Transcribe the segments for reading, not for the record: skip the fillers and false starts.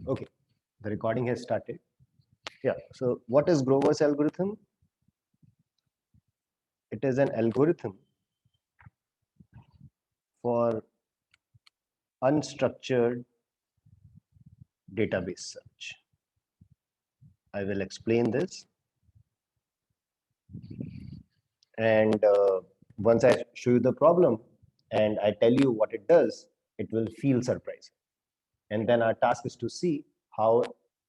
Okay, the recording has started. Yeah, so what is Grover's algorithm? It is an algorithm for unstructured database search. I will explain this. And once I show you the problem and I tell you what it does, it will feel surprising. And then our task is to see how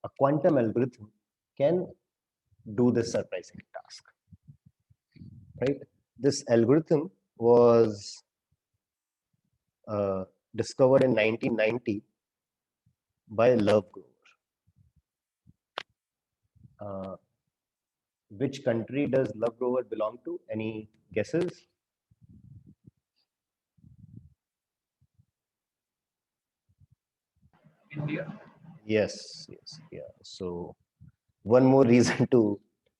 a quantum algorithm can do this surprising task. Right? This algorithm was discovered in 1990 by Lovegrove. Which country does Lovegrove belong to? Any guesses? India. Yes, yes, yeah. So one more reason to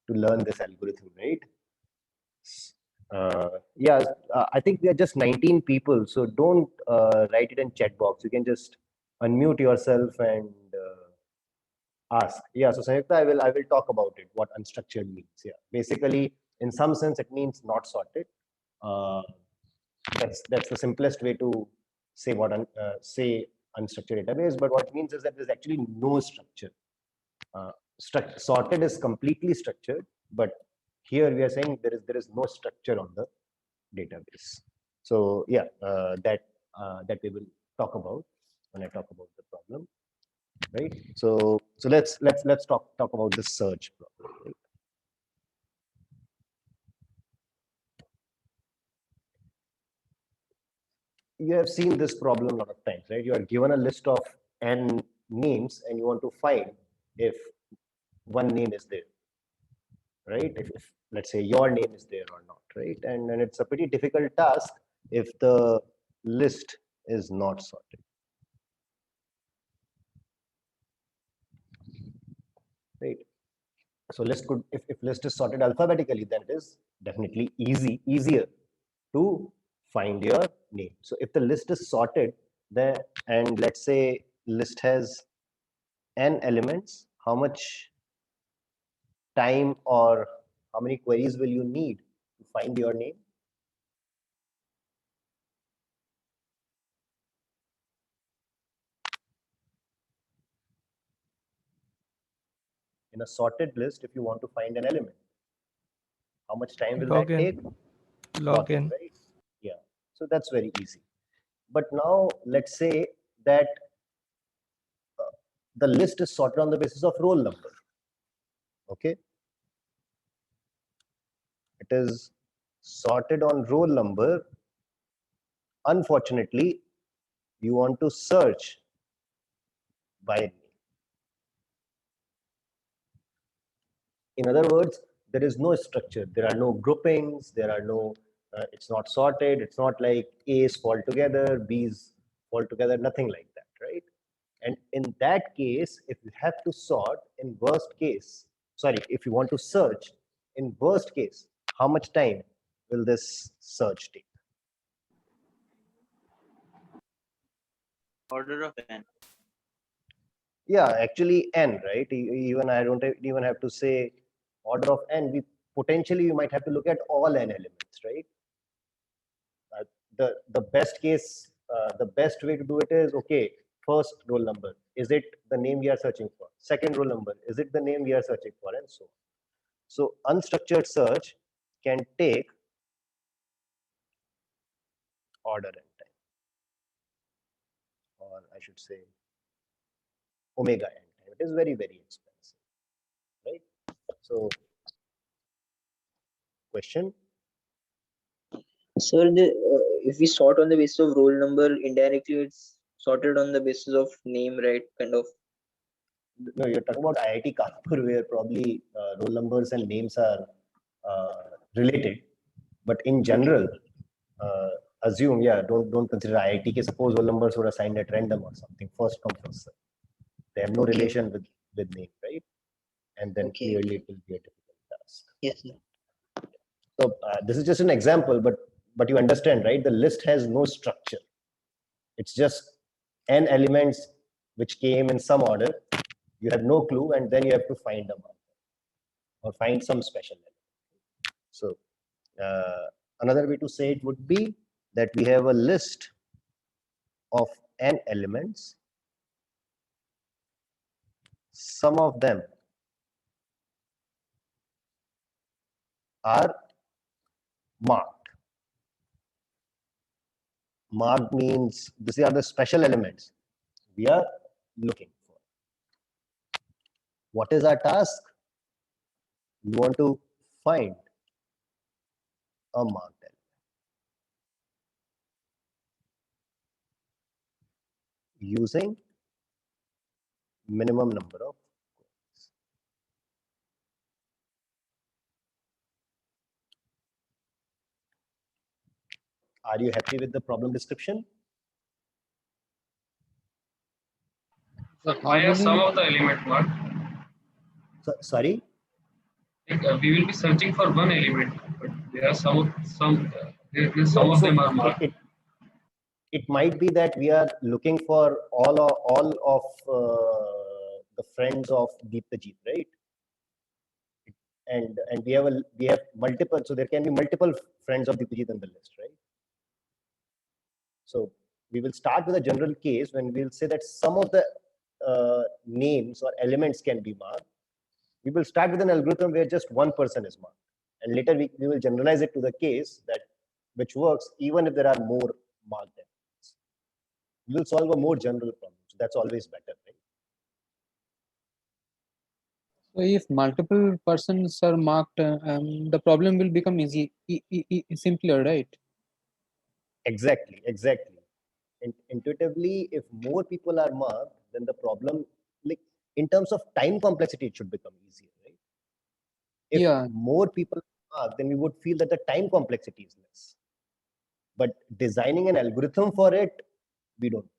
learn this algorithm, right? Yeah, I think we are just 19 people, so don't write it in chat box. You can just unmute yourself and ask. Yeah, so Sayukta, I will talk about it. What unstructured means. Yeah, basically, in some sense, it means not sorted. Uh, that's the simplest way to say what say unstructured database. But what it means is that there's actually no structure. Sorted is completely structured, but here we are saying there is no structure on the database. So yeah, that we will talk about when I talk about the problem, right? So let's talk about the search problem. Right? You have seen this problem a lot of times, right? You are given a list of n names and you want to find if one name is there, right? If let's say your name is there or not, right? And it's a pretty difficult task if the list is not sorted, right? So list could, if list is sorted alphabetically, then it is definitely easier to find your name. So if the list is sorted, then and let's say list has n elements, how much time or how many queries will you need to find your name? In a sorted list, if you want to find an element, how much time will that take? Login. Right? Yeah. So that's very easy. But now let's say that the list is sorted on the basis of roll number. Okay. It is sorted on roll number. Unfortunately, you want to search by name. In other words, there is no structure. There are no groupings. There are no, it's not sorted. It's not like A's fall together, B's fall together, nothing like that, right? And in that case, if you have to sort in worst case, sorry, if you want to search in worst case, how much time will this search take? Order of n. Yeah, actually n, right? Even I don't even have to say order of n. We potentially you might have to look at all n elements, right? The best case, the best way to do it is, okay, first roll number, is it the name we are searching for? Second roll number, is it the name we are searching for? And so on. So unstructured search can take order n time, or I should say omega n time. It is very, very expensive, right? So question. Sir, if we sort on the basis of roll number, indirectly it's sorted on the basis of name, right? Kind of. No, you're talking about IIT Kanpur, where probably roll numbers and names are related. But in general, assume, yeah, don't consider IIT. Suppose roll numbers were assigned at random or something, first come first serve. They have no relation with name, right? And then clearly it will be a difficult task. Yes, sir. So this is just an example, but you understand, right? The list has no structure. It's just n elements which came in some order, You have no clue, and then you have to find a marker or find some special element. So another way to say it would be that we have a list of n elements. Some of them are marked. Marked means these are the special elements we are looking for. What is our task? We want to find a marked element using minimum number of queries. Are you happy with the problem description? So why are some of the element marked? Sorry? Like, we will be searching for one element, but there are some some No, of them are marked. It might be that we are looking for all of the friends of Deeptajit, right? And we have multiple, so there can be multiple friends of Deeptajit in the list, right? So we will start with a general case when we'll say that some of the names or elements can be marked. We will start with an algorithm where just one person is marked, and later we will generalize it to the case that which works even if there are more marked elements. We will solve a more general problem. So that's always better, right? So if multiple persons are marked, the problem will become simpler, right? Exactly. Intuitively, if more people are marked, then the problem, like in terms of time complexity, it should become easier, right? If Yeah. more people are marked, then we would feel that the time complexity is less. But designing an algorithm for it, we don't.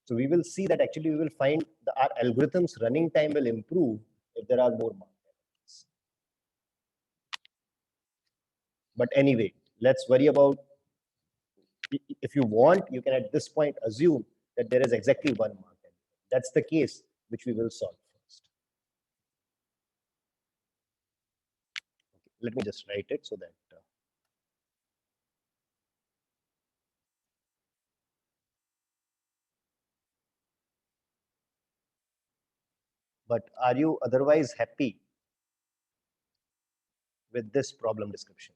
So we will see that actually we will find our algorithms running time will improve if there are more marked elements. But anyway, let's worry about, if you want, you can at this point assume that there is exactly one marked element. That's the case which we will solve first. Okay, let me just write it so that but are you otherwise happy with this problem description?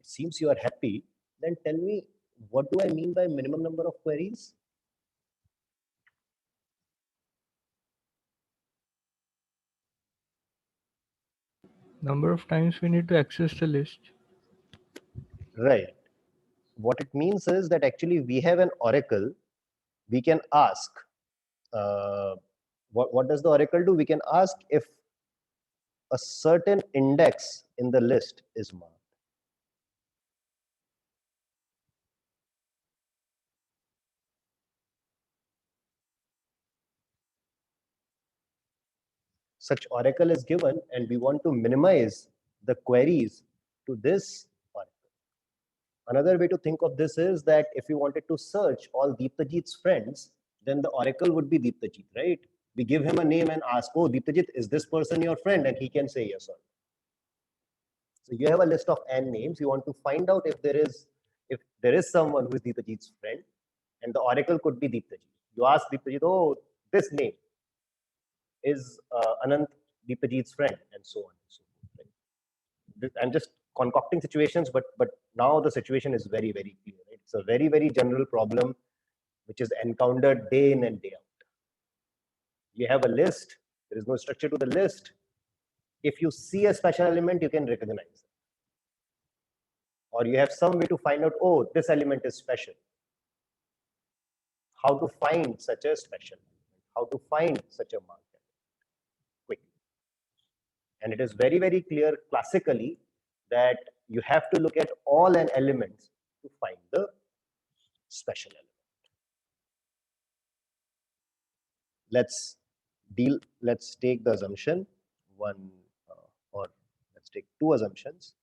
It seems you are happy. Then tell me, what do I mean by minimum number of queries? Number of times we need to access the list. Right. What it means is that actually we have an oracle. We can ask, what does the oracle do? We can ask if a certain index in the list is marked. Such oracle is given, and we want to minimize the queries to this oracle. Another way to think of this is that if you wanted to search all Deeptajit's friends, then the oracle would be Deeptajit, right? We give him a name and ask, oh, Deeptajit, is this person your friend? And he can say yes or no. So you have a list of n names. You want to find out if there is someone who is Deeptajit's friend, and the oracle could be Deeptajit. You ask Deeptajit, oh, this name is Anant Deepajit's friend, and so on and so forth. Right? I'm just concocting situations, but now the situation is very, very clear. Right? It's a very, very general problem which is encountered day in and day out. You have a list. There is no structure to the list. If you see a special element, you can recognize it. Or you have some way to find out, oh, this element is special. How to find such a special element, how to find such a marked element quickly. And it is very, very clear classically that you have to look at all n elements to find the special element. Let's take the assumption one, or let's take two assumptions.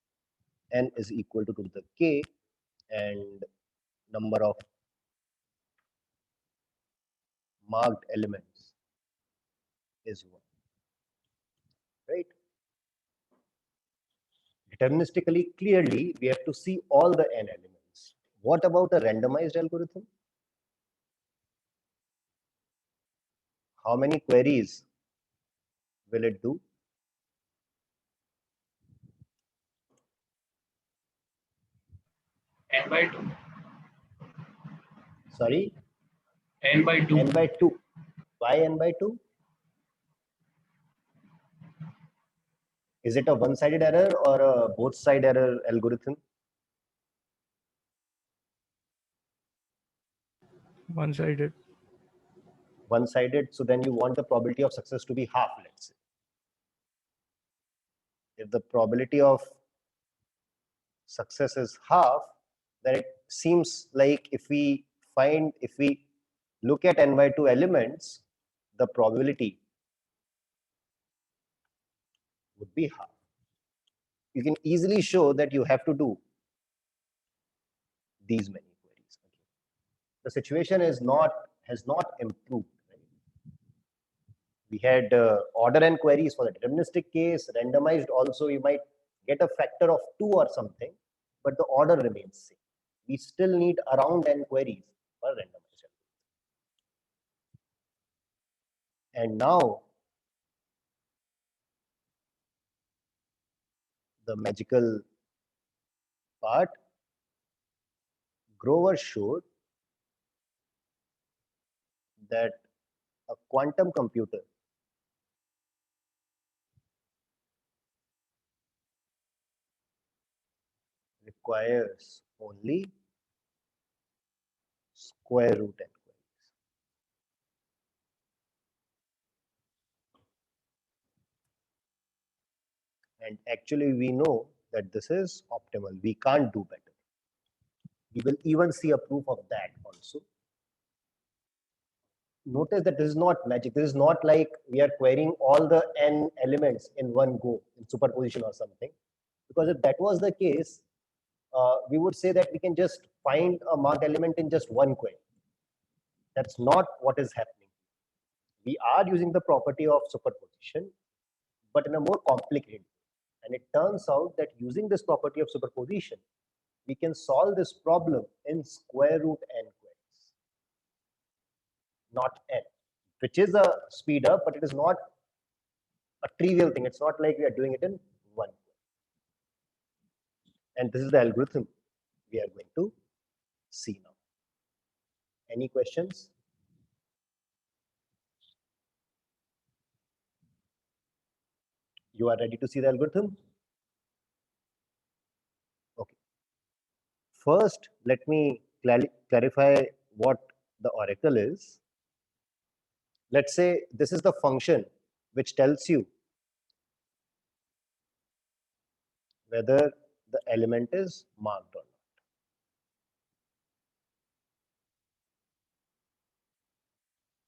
N is equal to the k, and number of marked elements is 1, right? Deterministically, clearly, we have to see all the n elements. What about a randomized algorithm? How many queries will it do? N by 2. Sorry, N by 2. n by 2. Why n by 2? Is it a one-sided error or a both-side error algorithm? One-sided. One-sided, so then you want the probability of success to be half, let's say. If the probability of success is half, then it seems like if we look at n by 2 elements, the probability would be half. You can easily show that you have to do these many queries. Okay. The situation has not improved. Right? We had order n queries for the deterministic case, randomized also you might get a factor of 2 or something, but the order remains same. We still need around n queries for randomized. And now the magical part, Grover showed that a quantum computer requires only square root n queries. And actually we know that this is optimal. We can't do better. We will even see a proof of that also. Notice that this is not magic. This is not like we are querying all the n elements in one go in superposition or something. Because if that was the case, we would say that we can just find a marked element in just one query. That's not what is happening. We are using the property of superposition, but in a more complicated way. And it turns out that using this property of superposition, we can solve this problem in square root n queries, not n, which is a speed up, but it is not a trivial thing. It's not like we are doing it in one query. And this is the algorithm we are going to see now. Any questions? You are ready to see the algorithm? Okay. First, let me clarify what the oracle is. Let's say this is the function which tells you whether the element is marked or not.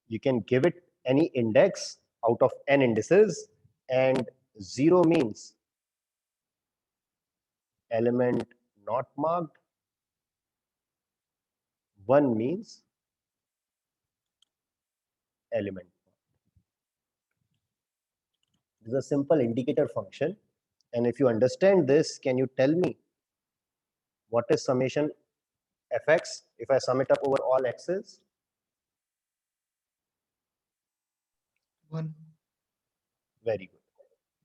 You can give it any index out of n indices, and 0 means element not marked, 1 means element marked. This is a simple indicator function, and if you understand this, can you tell me what is summation fx if I sum it up over all x's? 1. Very good.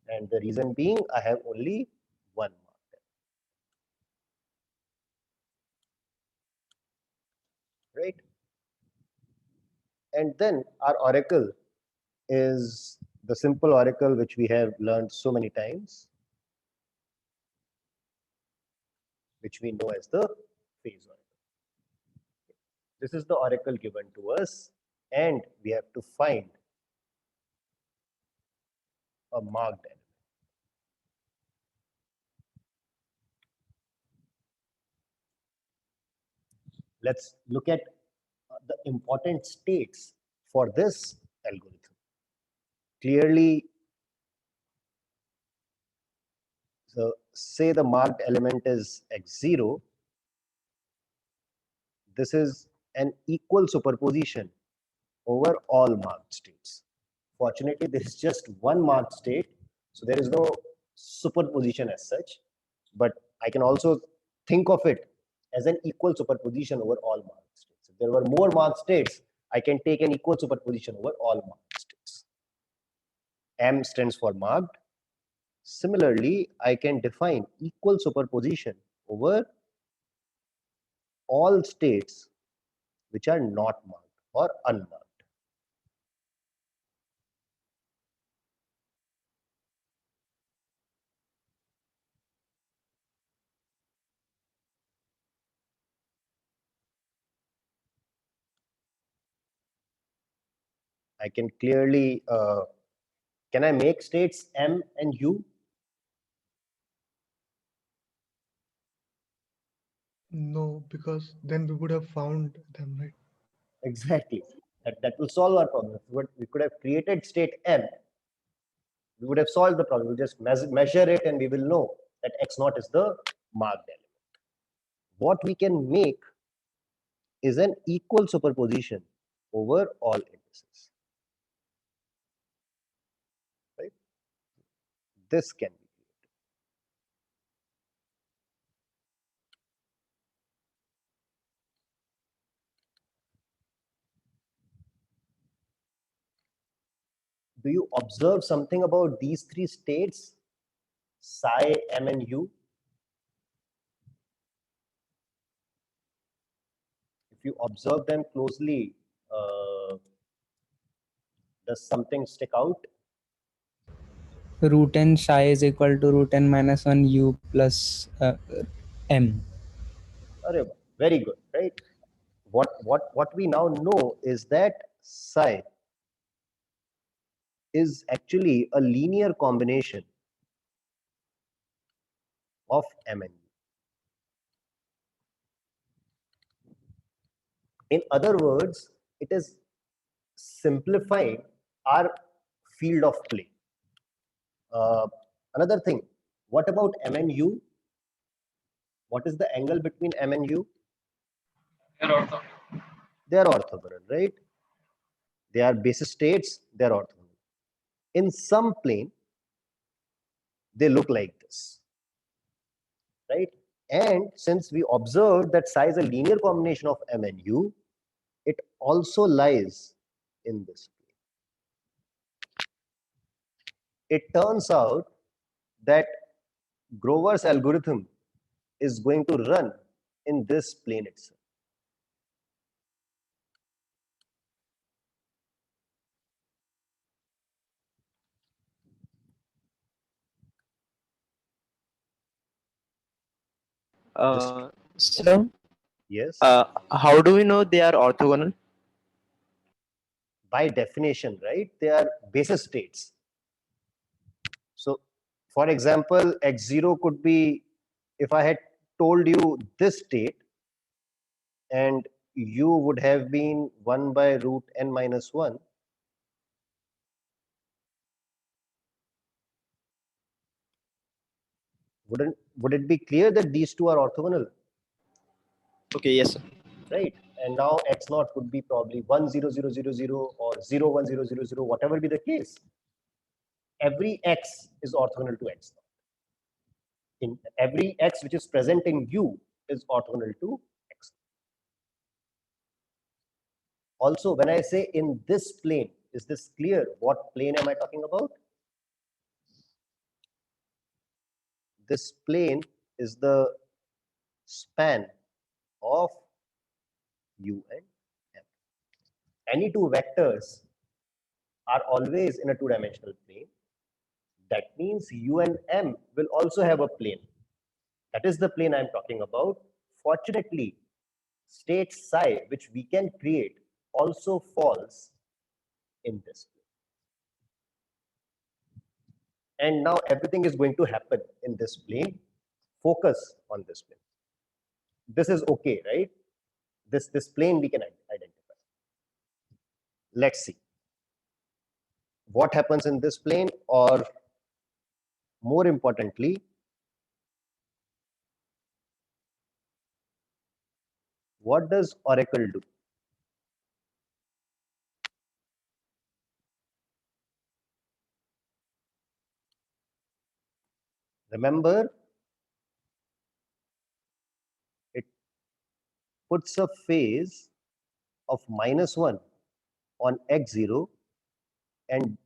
And the reason being, I have only one marked, right? And then our oracle is the simple oracle which we have learned so many times, which we know as the phase oracle. This is the oracle given to us, and we have to find a marked element. Let's look at the important states for this algorithm. Clearly, So say the marked element is x0. This is an equal superposition over all marked states. Fortunately, there is just one marked state, so there is no superposition as such, but I can also think of it as an equal superposition over all marked states. If there were more marked states, I can take an equal superposition over all marked states. M stands for marked. Similarly, I can define equal superposition over all states which are not marked or unmarked. I can clearly, can I make states M and U? No, because then we would have found them, right? Exactly. That will solve our problem. We could have created state M. We would have solved the problem. We'll just measure it and we will know that x0 is the marked element. What we can make is an equal superposition over all indices. Right? This can be created. Do you observe something about these three states, psi, M, and U? If you observe them closely, does something stick out? Root n psi is equal to root n minus 1 u plus m. Very good, right? What we now know is that psi is actually a linear combination of M and U. In other words, it is simplifying our field of play. Another thing, what about M and U? What is the angle between M and U? They are orthogonal. They are orthogonal, right? They are basis states, they are orthogonal. In some plane, they look like this, right? And since we observed that psi is a linear combination of M and U, it also lies in this plane. It turns out that Grover's algorithm is going to run in this plane itself. So, Yes, how do we know they are orthogonal? by definition, right? They are basis states. So, for example, x0 could be, if I had told you this state, and u would have been 1 by root n minus 1, would it be clear that these two are orthogonal? Okay, yes, sir. Right? And now x0 could be probably 1 0 0 0 0 or 0 1 0 0 0, whatever be the case. Every x is orthogonal to x0. In every x which is present in U is orthogonal to x. Also, when I say in this plane, is this clear? What plane am I talking about? This plane is the span of U and M. Any two vectors are always in a two-dimensional plane. That means U and M will also have a plane. That is the plane I'm talking about. Fortunately, state psi, which we can create, also falls in this plane. And now everything is going to happen in this plane. Focus on this plane. This is okay, right? This plane we can identify. Let's see what happens in this plane, or more importantly, what does Oracle do? Remember, it puts a phase of -1 on x0 and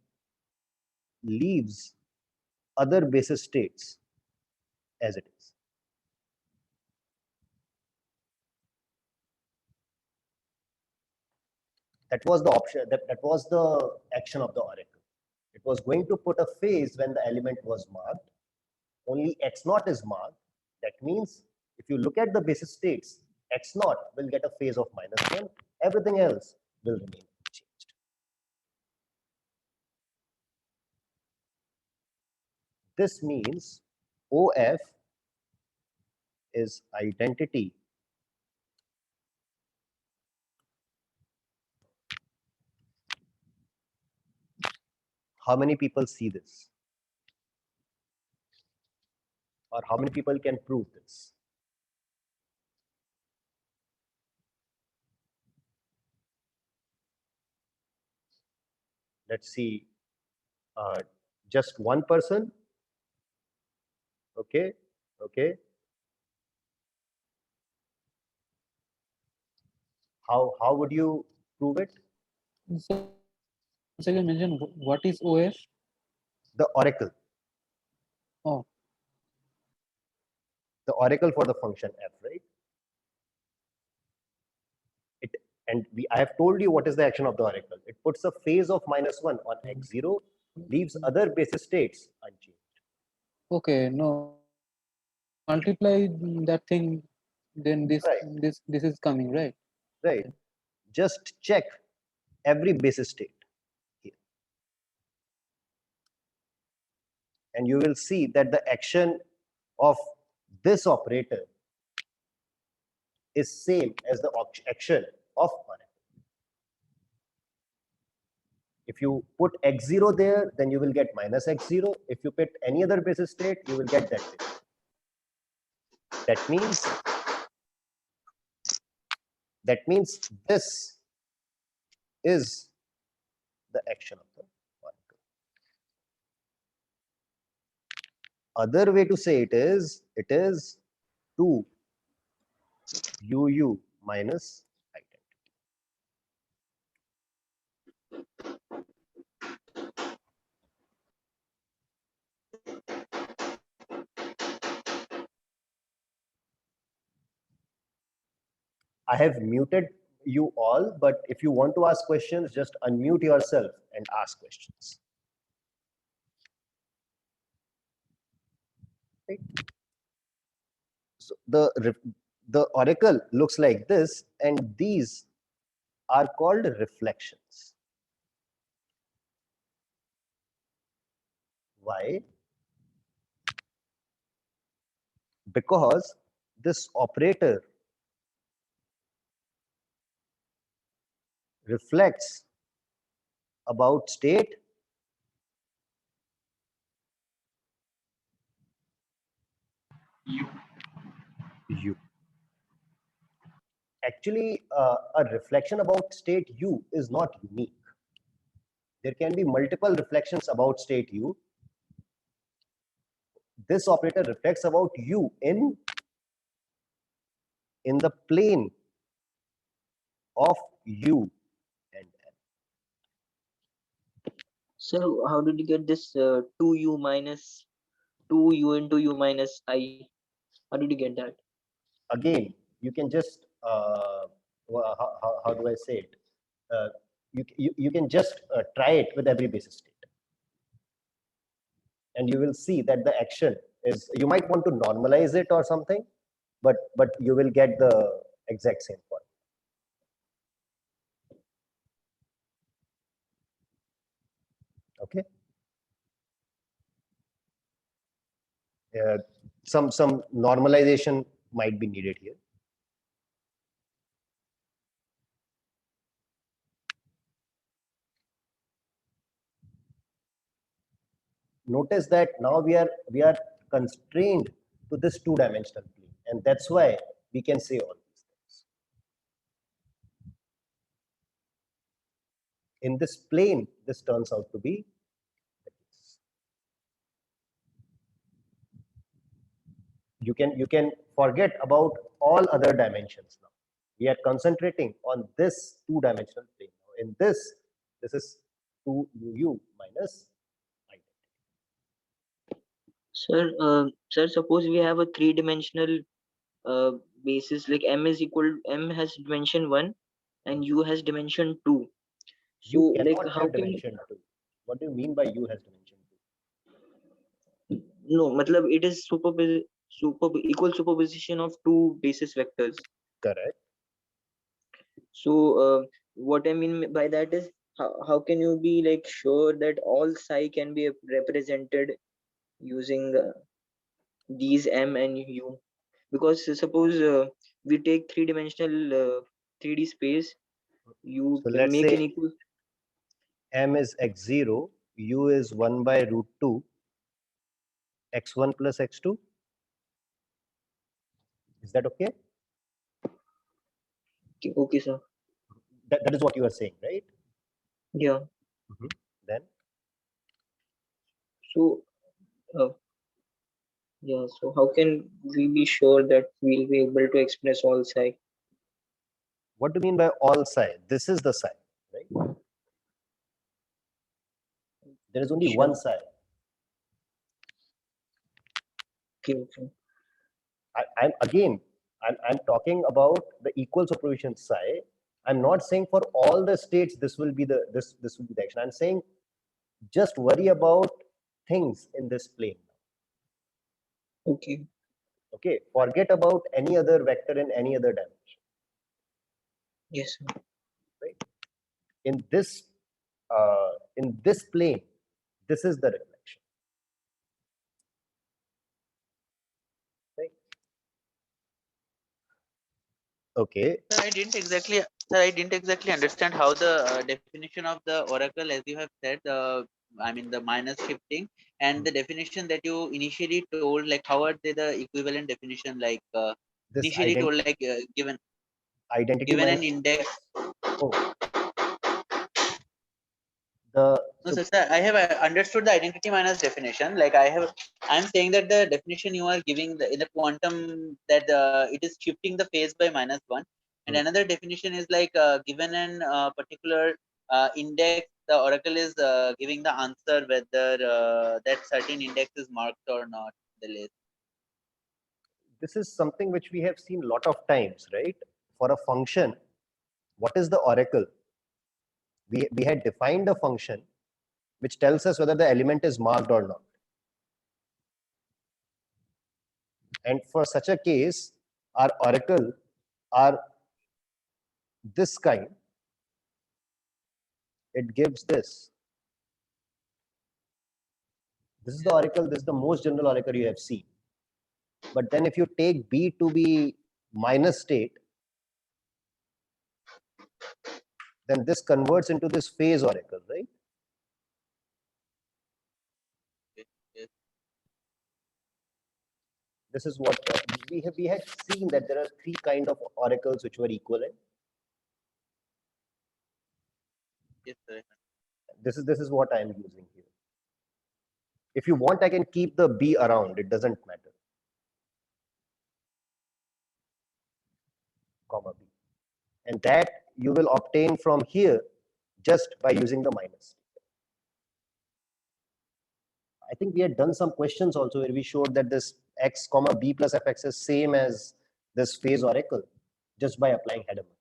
leaves other basis states as it is. That was the option, that was the action of the oracle. It was going to put a phase when the element was marked. Only x0 is marked. That means if you look at the basis states, x0 will get a phase of -1. Everything else will remain unchanged. This means OF is identity how many people see this? Or how many people can prove this? Let's see, just one person. Okay, okay. How would you prove it? So, once again, mention what is OF? The oracle. Oh. The oracle for the function f, right? I have told you what is the action of the oracle. It puts a phase of -1 on x0, leaves other basis states unchanged. Okay, no. Multiply that thing, then this Right. this is coming, right? Right. Just check every basis state here. And you will see that the action of this operator is same as the action of oracle. If you put x0 there, then you will get -x0. If you put any other basis state, you will get that thing. That means this is the action of the oracle. Other way to say it is 2 UU minus identity. I have muted you all, but if you want to ask questions, just unmute yourself and ask questions. Right? So the oracle looks like this, and these are called reflections. Why? Because this operator reflects about state U. Actually, a reflection about state U is not unique. There can be multiple reflections about state U. This operator reflects about U in the plane of U and N. So how did you get this 2u minus 2u into u minus I? How did you get that? Again, you can just how do I say it? You can just try it with every basis state, and you will see that the action is. You might want to normalize it or something, but you will get the exact same point. Okay. Some normalization might be needed here. Notice that now we are constrained to this two-dimensional plane, and that's why we can say all these things. in this plane, this turns out to be the case. You can forget about all other dimensions now. We are concentrating on this two-dimensional plane. Now, in this is 2u minus identity. Sir, suppose we have a three-dimensional basis, like m has dimension 1 and u has dimension 2. So You like cannot how have can dimension 2. What do you mean by u has dimension 2? no matlab it is equal superposition of two basis vectors. Correct. So what I mean by that is how can you be like sure that all psi can be represented using these m and u? Because suppose we take three-dimensional 3D space, you So let's make an say equal. m is x0, u is 1 by root 2, x1 plus x2. Is that okay? Okay, sir. That is what you are saying, right? Yeah. Then So yeah. So how can we be sure that we'll be able to express all psi? what do you mean by all psi? This is the psi, right? There is only Sure. one psi. Okay. I'm talking about the equal superposition psi. I'm not saying for all the states this will be the this will be the action. I'm saying just worry about things in this plane. Okay. Okay, forget about any other vector in any other dimension. Yes, sir. Right? In this plane, this is the reflection. Right? Okay. Sir, I didn't exactly understand how the definition of the oracle, as you have said, I mean the minus shifting, and the definition that you initially told, like how are they the equivalent definition? Like This initially told, like given identity an minus index. oh, No, sir, I have understood the identity minus definition. Like I'm saying that the definition you are giving in the quantum, that it is shifting the phase by -1, and another definition is like given an particular index, the oracle is giving the answer whether that certain index is marked or not. The list. This is something which we have seen a lot of times, right? For a function, what is the oracle? We had defined a function which tells us whether the element is marked or not. And for such a case, our oracle are this kind. It gives this. This is the oracle. This is the most general oracle you have seen. But then if you take B to be minus state, then this converts into this phase oracle, right? Yes. This is what we had seen, that there are three kind of oracles which were equivalent. Yes, sir. This is what I am using here. If you want, I can keep the B around. It doesn't matter. Comma B. And that you will obtain from here just by using the minus. I think we had done some questions also where we showed that this x comma b plus fx is same as this phase oracle just by applying Hadamard.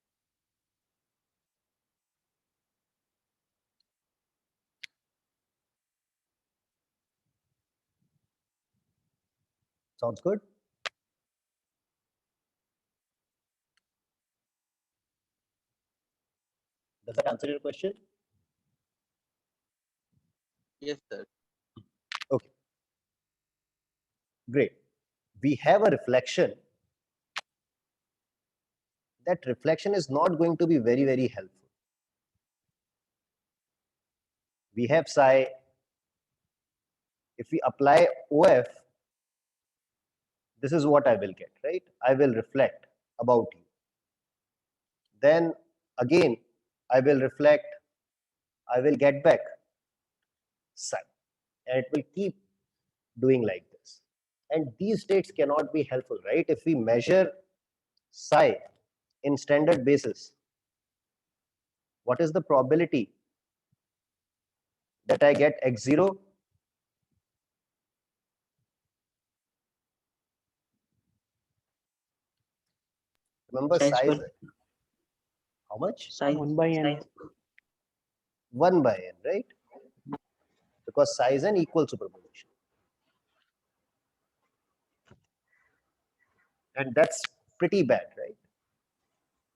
Sounds good? Does that answer your question? Yes, sir. Okay. Great. We have a reflection. That reflection is not going to be very, very helpful. We have psi. If we apply OF, this is what I will get, right? I will reflect about you. Then again, I will reflect I will get back psi, and it will keep doing like this. And these states cannot be helpful, right? If we measure psi in standard basis, what is the probability that I get x0? Remember Sine psi is square. how much? Sine 1 by n. sine 1 by n, right? Because psi is an equal superposition. And that's pretty bad, right?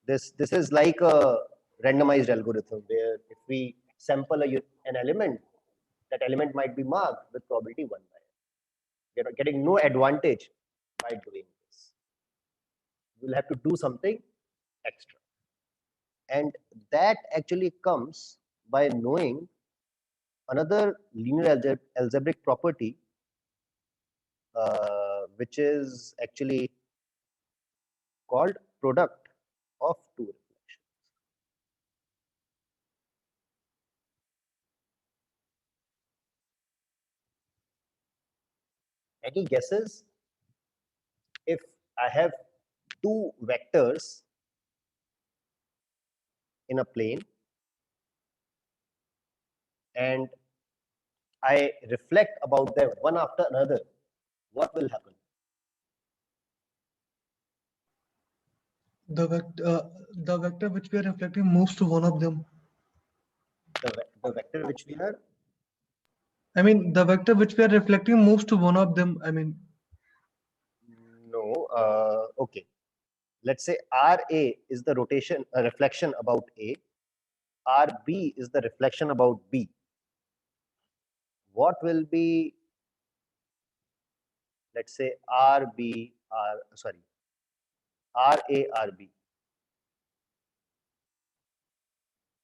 This is like a randomized algorithm where if we sample an element, that element might be marked with probability 1 by n. You're getting no advantage by doing this. We'll have to do something extra. And that actually comes by knowing another linear algebraic property, which is actually called product of two reflections. Any guesses? If I have two vectors in a plane and I reflect about them one after another, what will happen? The vector which we are reflecting moves to one of them. The vector which we are, I mean, the vector which we are reflecting moves to one of them. I mean, no, okay. Let's say RA is the rotation, a reflection about A. RB is the reflection about B. What will be, let's say RB, sorry, RA, RB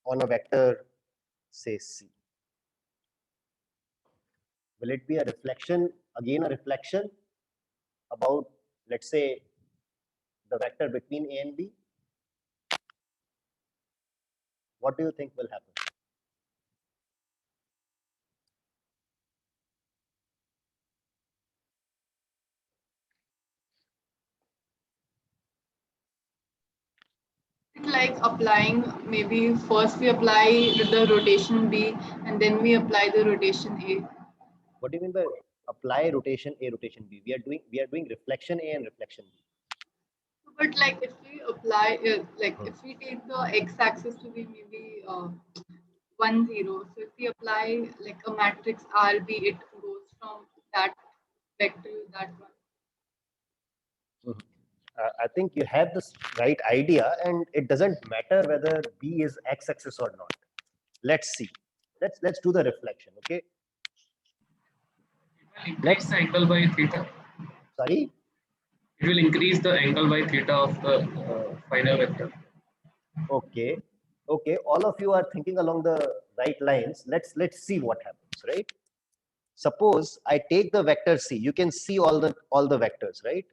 on a vector, say C. Will it be a reflection, again a reflection about, let's say, the vector between A and B? What do you think will happen? Like applying, maybe first we apply the rotation B and then we apply the rotation A. What do you mean by apply rotation A, rotation B? We are doing reflection A and reflection B. But like if we apply, like if we take the x-axis to be maybe 1, 0. So if we apply like a matrix RB, it goes from that vector to that one. I think you have this right idea, and it doesn't matter whether B is x-axis or not. Let's see. Let's do the reflection. Okay. Increase the angle by theta. Sorry. It will increase the angle by theta of the final vector. Okay. Okay. All of you are thinking along the right lines. Let's see what happens. Right. Suppose I take the vector C. You can see all the vectors, right?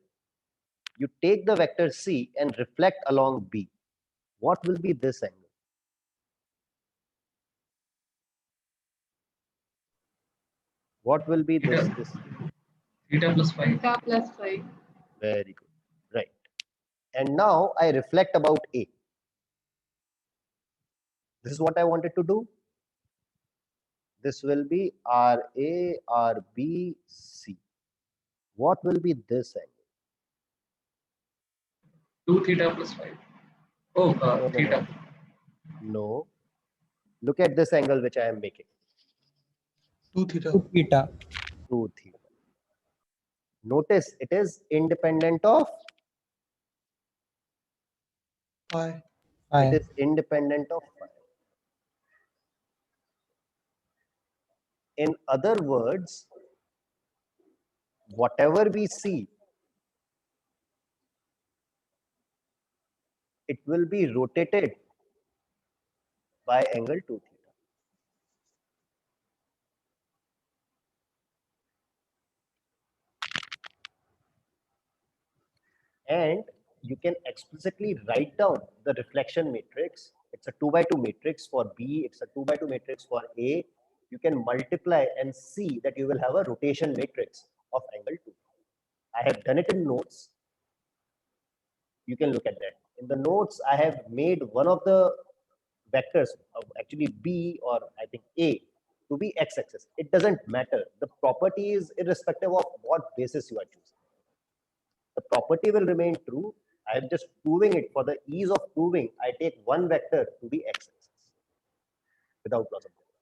You take the vector C and reflect along B. What will be this angle? What will be this? Theta plus phi. Theta plus phi. Very good. Right. And now I reflect about A. This is what I wanted to do. This will be RA, RB, C. What will be this angle? 2 theta plus phi. Oh, theta. No. Look at this angle which I am making. 2 theta. 2 theta. 2 theta. Notice it is independent of Phi. It is independent of phi. In other words, whatever we see, it will be rotated by angle 2 theta. And you can explicitly write down the reflection matrix. It's a 2 by 2 matrix for B. It's a 2 by 2 matrix for A. You can multiply and see that you will have a rotation matrix of angle 2. I have done it in notes. You can look at that. In the notes, I have made one of the vectors of actually B or I think A to be x-axis. It doesn't matter. The property is irrespective of what basis you are choosing. The property will remain true. I am just proving it for the ease of proving. I take one vector to be x-axis without loss of derivative.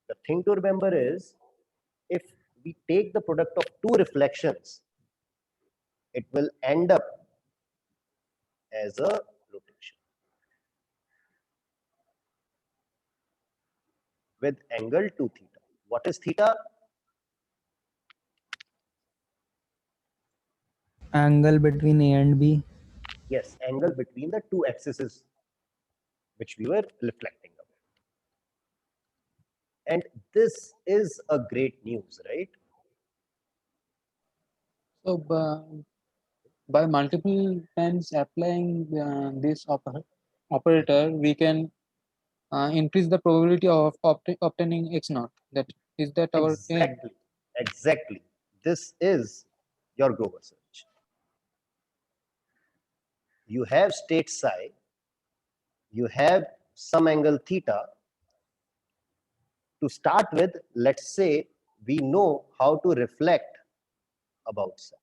The thing to remember is if we take the product of two reflections, it will end up as a rotation with angle 2 theta. What is theta? Angle between A and B. Yes, angle between the two axes which we were reflecting about. And this is a great news, right? So by multiple times applying this operator, we can increase the probability of obtaining x naught. Is that our aim? Exactly. Exactly. This is your Grover search. You have state psi, you have some angle theta. To start with, let's say we know how to reflect about psi.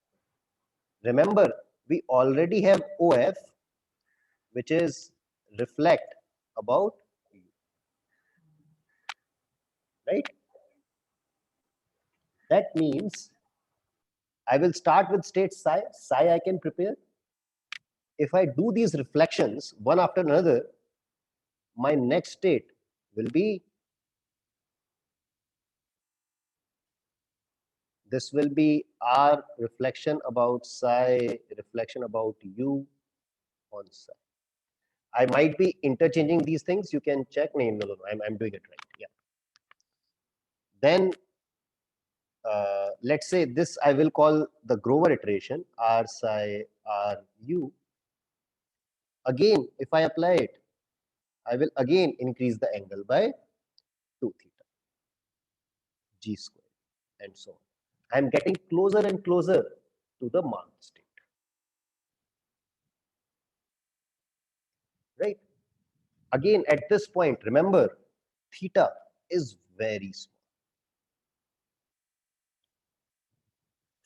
Remember, we already have OF, which is reflect about u, right? That means I will start with state psi. Psi I can prepare. If I do these reflections one after another, my next state will be, this will be R reflection about psi, reflection about u on psi. I might be interchanging these things. You can check. No, no, no, I'm doing it right. Yeah. Then let's say this I will call the Grover iteration, R psi R u. Again, if I apply it, I will again increase the angle by 2 theta, g squared, and so on. I'm getting closer and closer to the marked state. Right? Again, at this point, remember, theta is very small.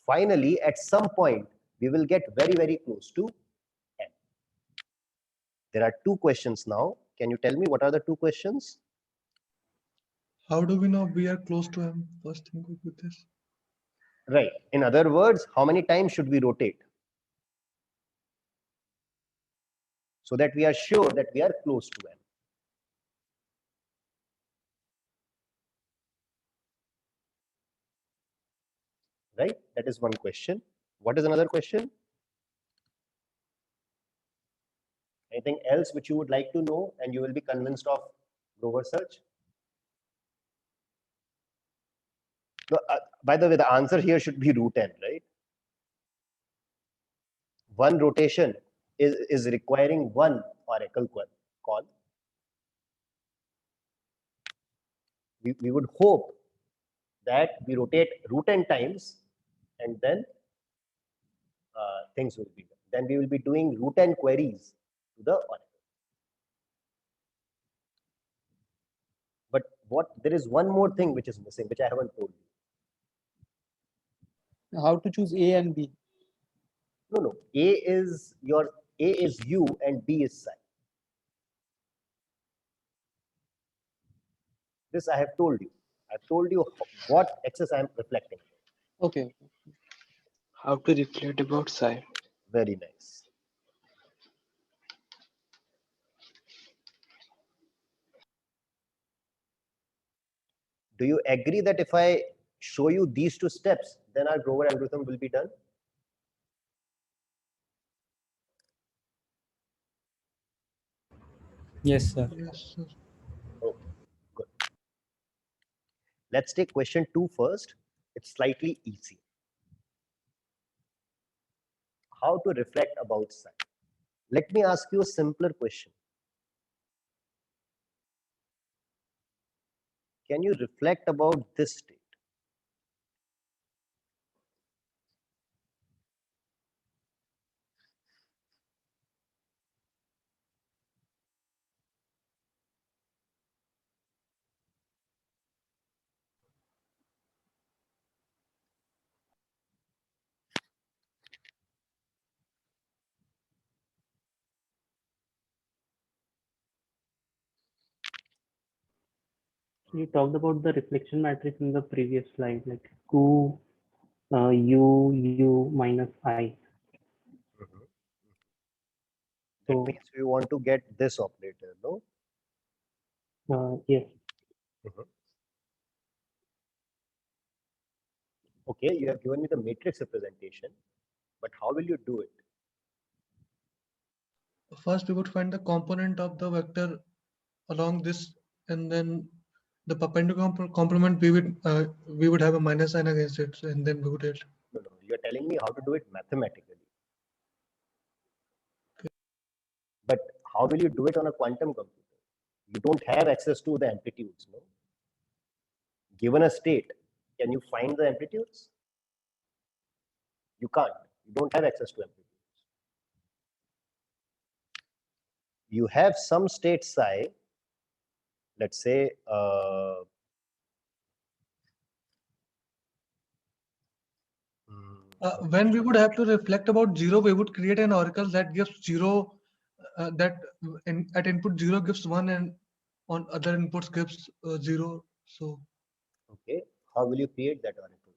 Finally, at some point, we will get very, very close to n. There are two questions now. Can you tell me what are the two questions? How do we know we are close to M? First thing with this. Right. In other words, how many times should we rotate? So that we are sure that we are close to M. Right? That is one question. What is another question? Anything else which you would like to know and you will be convinced of Grover search? No, by the way, the answer here should be root n, right? One rotation is requiring one oracle call. We would hope that we rotate root n times and then things will be done. Then we will be doing root n queries to the oracle. But there is one more thing which is missing, which I haven't told you. How to choose A and B? No. A is U and B is psi. This I have told you. I've told you what axis I am reflecting. Okay. How to reflect about psi? Very nice. Do you agree that if I show you these two steps, then our Grover algorithm will be done? Yes, sir. Yes, sir. Okay, good. Let's take question 2 first. It's slightly easy. How to reflect about psi? Let me ask you a simpler question. can you reflect about this state? You talked about the reflection matrix in the previous slide, like Q, U minus I. That So, means we want to get this operator, no? yes. Okay, you have given me the matrix representation, but how will you do it? First, we would find the component of the vector along this, and then the perpendicular complement we would have a minus sign against it, and then we would have. No, you're telling me how to do it mathematically. But how will you do it on a quantum computer? You don't have access to the amplitudes, no? Given a state, can you find the amplitudes? You can't. You don't have access to amplitudes. You have some state psi, let's say, When we would have to reflect about zero, we would create an oracle that gives zero, at input zero gives one, and on other inputs gives zero. So, okay, how will you create that oracle?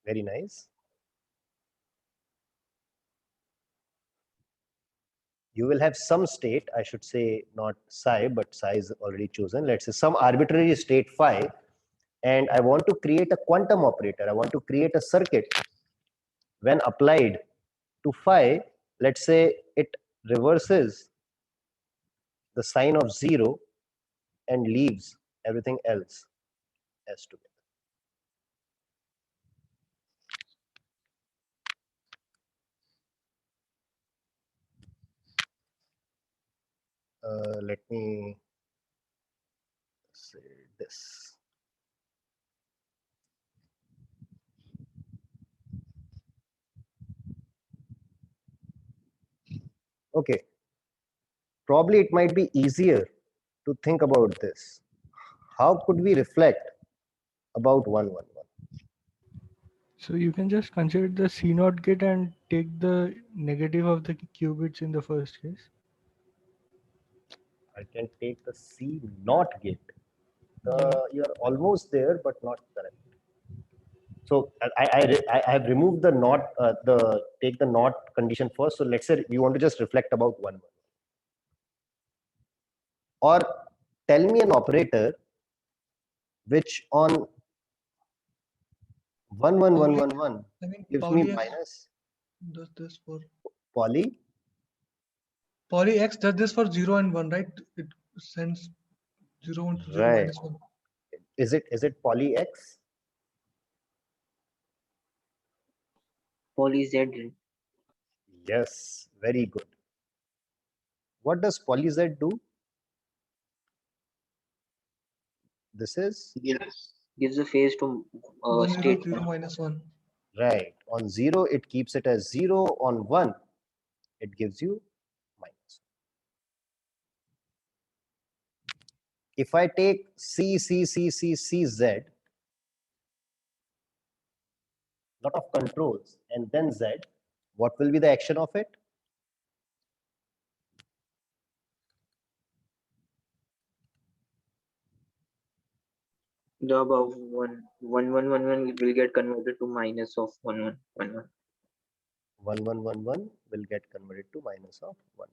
Very nice. You will have some state, I should say not psi, but psi is already chosen. Let's say some arbitrary state phi, and I want to create a quantum operator. I want to create a circuit. When applied to phi, let's say it reverses the sign of zero and leaves everything else as together. Let me say this. Okay, probably it might be easier to think about this. How could we reflect about 111? So you can just consider the C naught gate and take the negative of the qubits in the first case. I can take the C naught gate. You're almost there, but not correct. So I have removed the not take the not condition first. So let's say we want to just reflect about 111. Or tell me an operator which on 11111 gives me Pauli X minus does this for poly. Poly X does this for 0 and 1, right? It sends 0 1 to 0 Right. minus 1. Is it poly X? Poly Z. Yes, very good. What does poly Z do? This is Gives a phase to 1 0 state. 0 minus 1. right. On 0, it keeps it as 0. On 1, it gives you minus. If I take C, C, C, C, C, Z, lot of controls, and then Z, what will be the action of it? The above 1 will get converted to minus of 1 1 1 1. 1111 will get converted to minus of 1.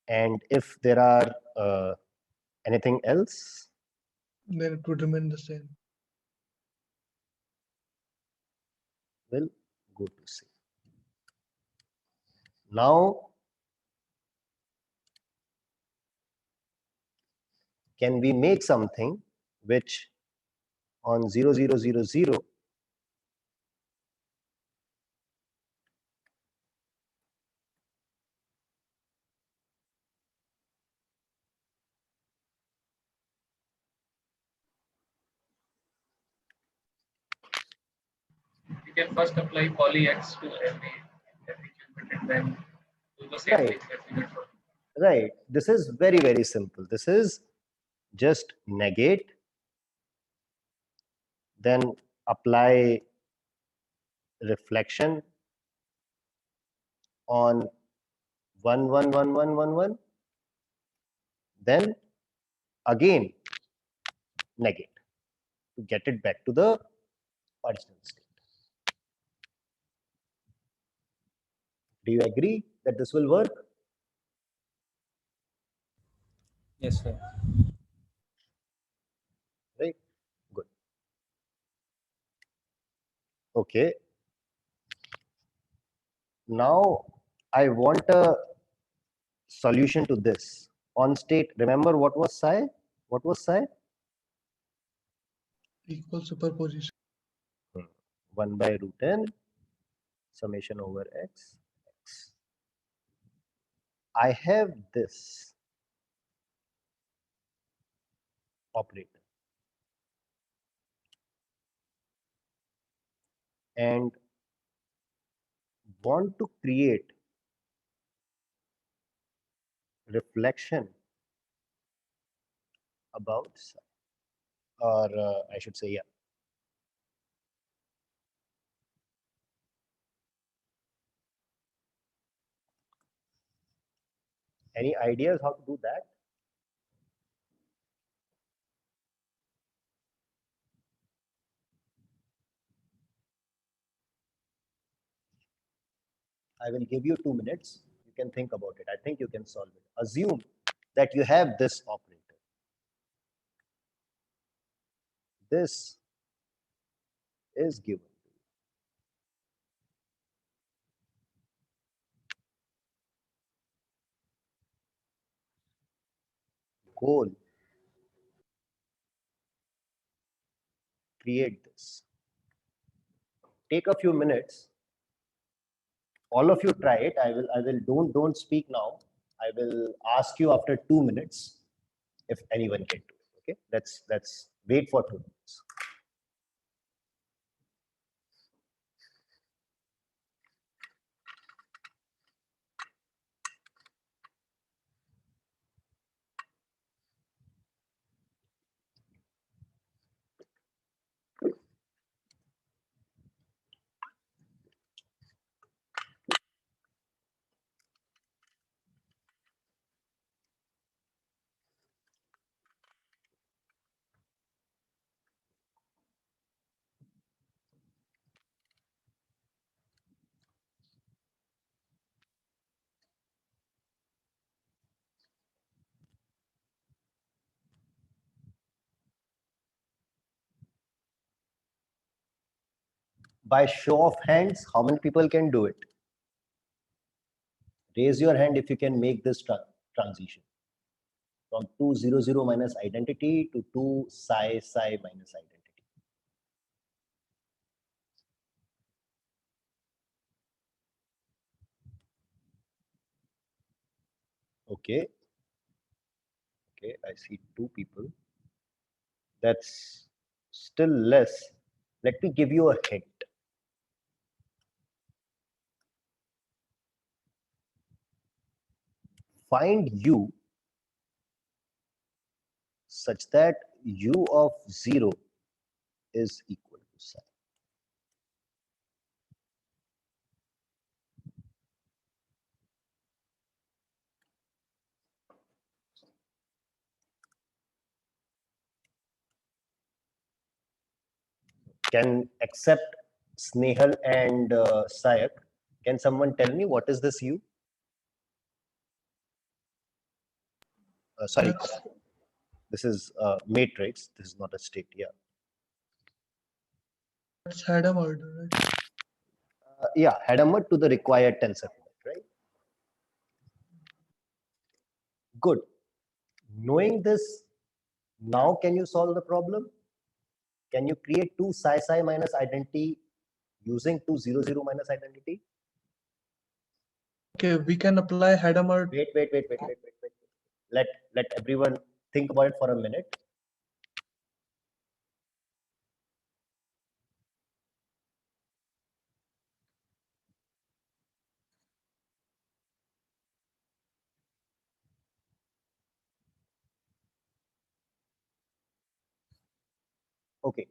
And if there are anything else, Then it would remain the same. we'll go to C. Now, can we make something which on 0000 we can first apply poly X to every qubit and then do the same Right. thing that we did for. Right. This is very, very simple. This is just negate, then apply reflection on 1 1 1 1 1 1, then again negate to get it back to the original state. Do you agree that this will work? Yes, sir. Right? Good. Okay. Now I want a solution to this. On state, remember what was psi? What was psi? Equal superposition. 1 by root n summation over x. I have this operator and want to create reflection about psi, or I should say, yeah. Any ideas how to do that? I will give you 2 minutes. You can think about it. I think you can solve it. Assume that you have this operator. This is given. Goal, create this. Take a few minutes. All of you try it. I will don't speak now. I will ask you after 2 minutes if anyone can do it. Okay, let's wait for 2 minutes. By show of hands, how many people can do it? Raise your hand if you can make this transition from 2 0 0 minus identity to 2 psi psi minus identity. Okay. Okay, I see 2 people. That's still less. Let me give you a hint. Find u such that u of 0 is equal to psi. Can accept Snehal and Sayak. Can someone tell me what is this u? Sorry, this is matrix. This is not a state. Yeah. It's Hadamard, right? Yeah, Hadamard to the required tensor point, right? Good. Knowing this, now can you solve the problem? Can you create 2 psi psi minus identity using 2 0 0 minus identity? Okay, we can apply Hadamard. Wait. Let everyone think about it for a minute. Okay.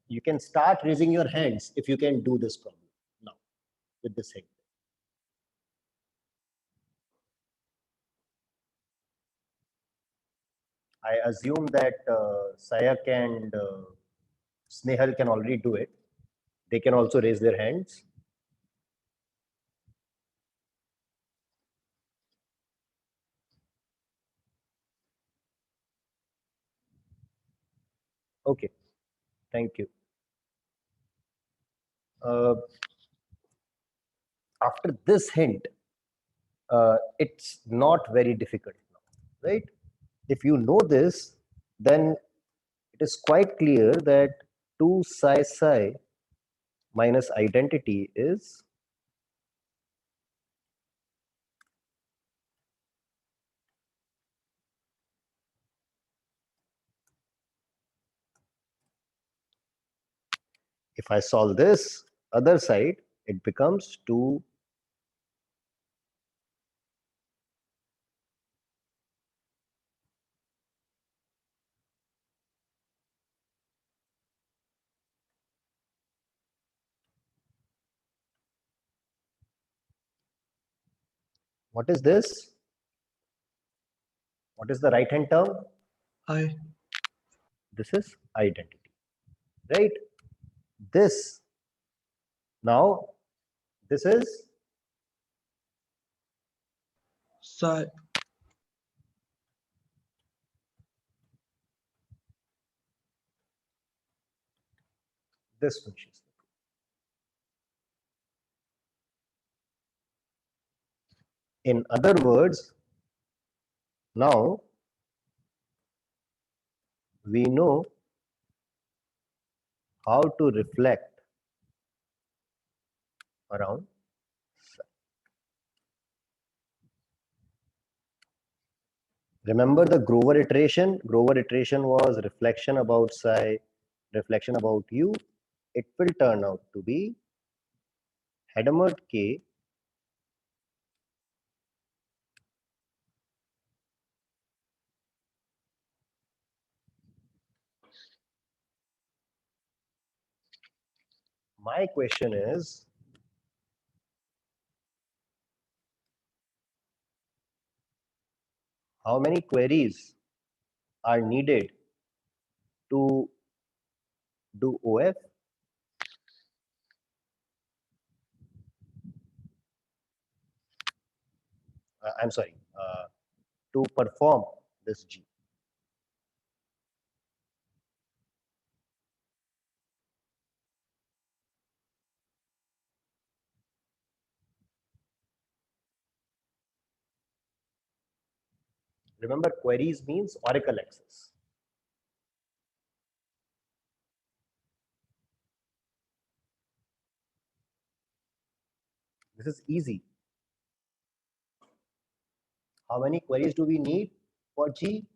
You can start raising your hands if you can do this problem now with this hint. I assume that Sayak and Snehal can already do it. They can also raise their hands. Okay, thank you. After this hint, it's not very difficult now, right? If you know this, then it is quite clear that 2 psi psi minus identity is if I solve this other side, it becomes 2 what is this? What is the right hand term? I. This is identity, right? This now, this is Psi. this function. In other words, now we know how to reflect around psi. Remember the Grover iteration? Grover iteration was reflection about psi, reflection about u. It will turn out to be Hadamard K My question is, how many queries are needed to do OF? I'm sorry, to perform this G. Remember, queries means Oracle access. This is easy. How many queries do we need for G?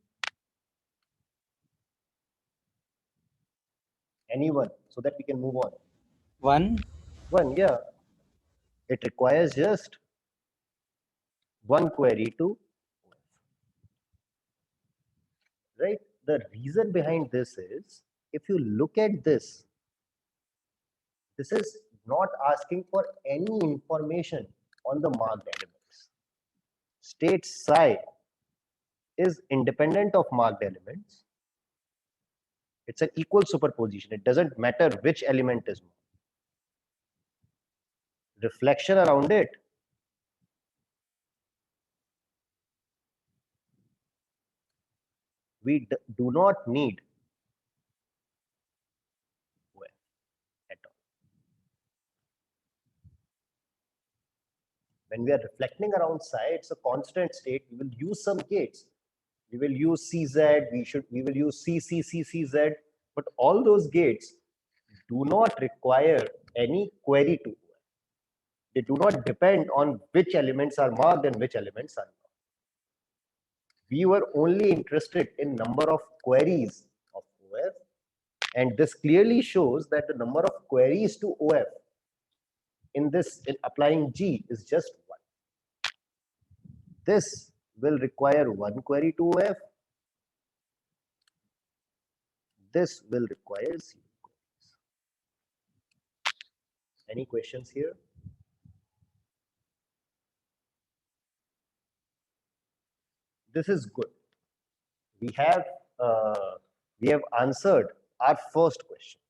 Anyone, so that we can move on. One. One, yeah. It requires just one query to, right? The reason behind this is, if you look at this, this is not asking for any information on the marked elements. State psi is independent of marked elements. It's an equal superposition. It doesn't matter which element is marked. Reflection around it we do not need OF at all. When we are reflecting around psi, it's a constant state. We will use some gates. We will use CZ, we will use CCCCZ, but all those gates do not require any query to OF. They do not depend on which elements are marked and which elements are not. We were only interested in number of queries of OF, and this clearly shows that the number of queries to OF in applying G is just 1. This will require 1 query to OF. this will require 0 queries. Any questions here? This is good. We have answered our first question.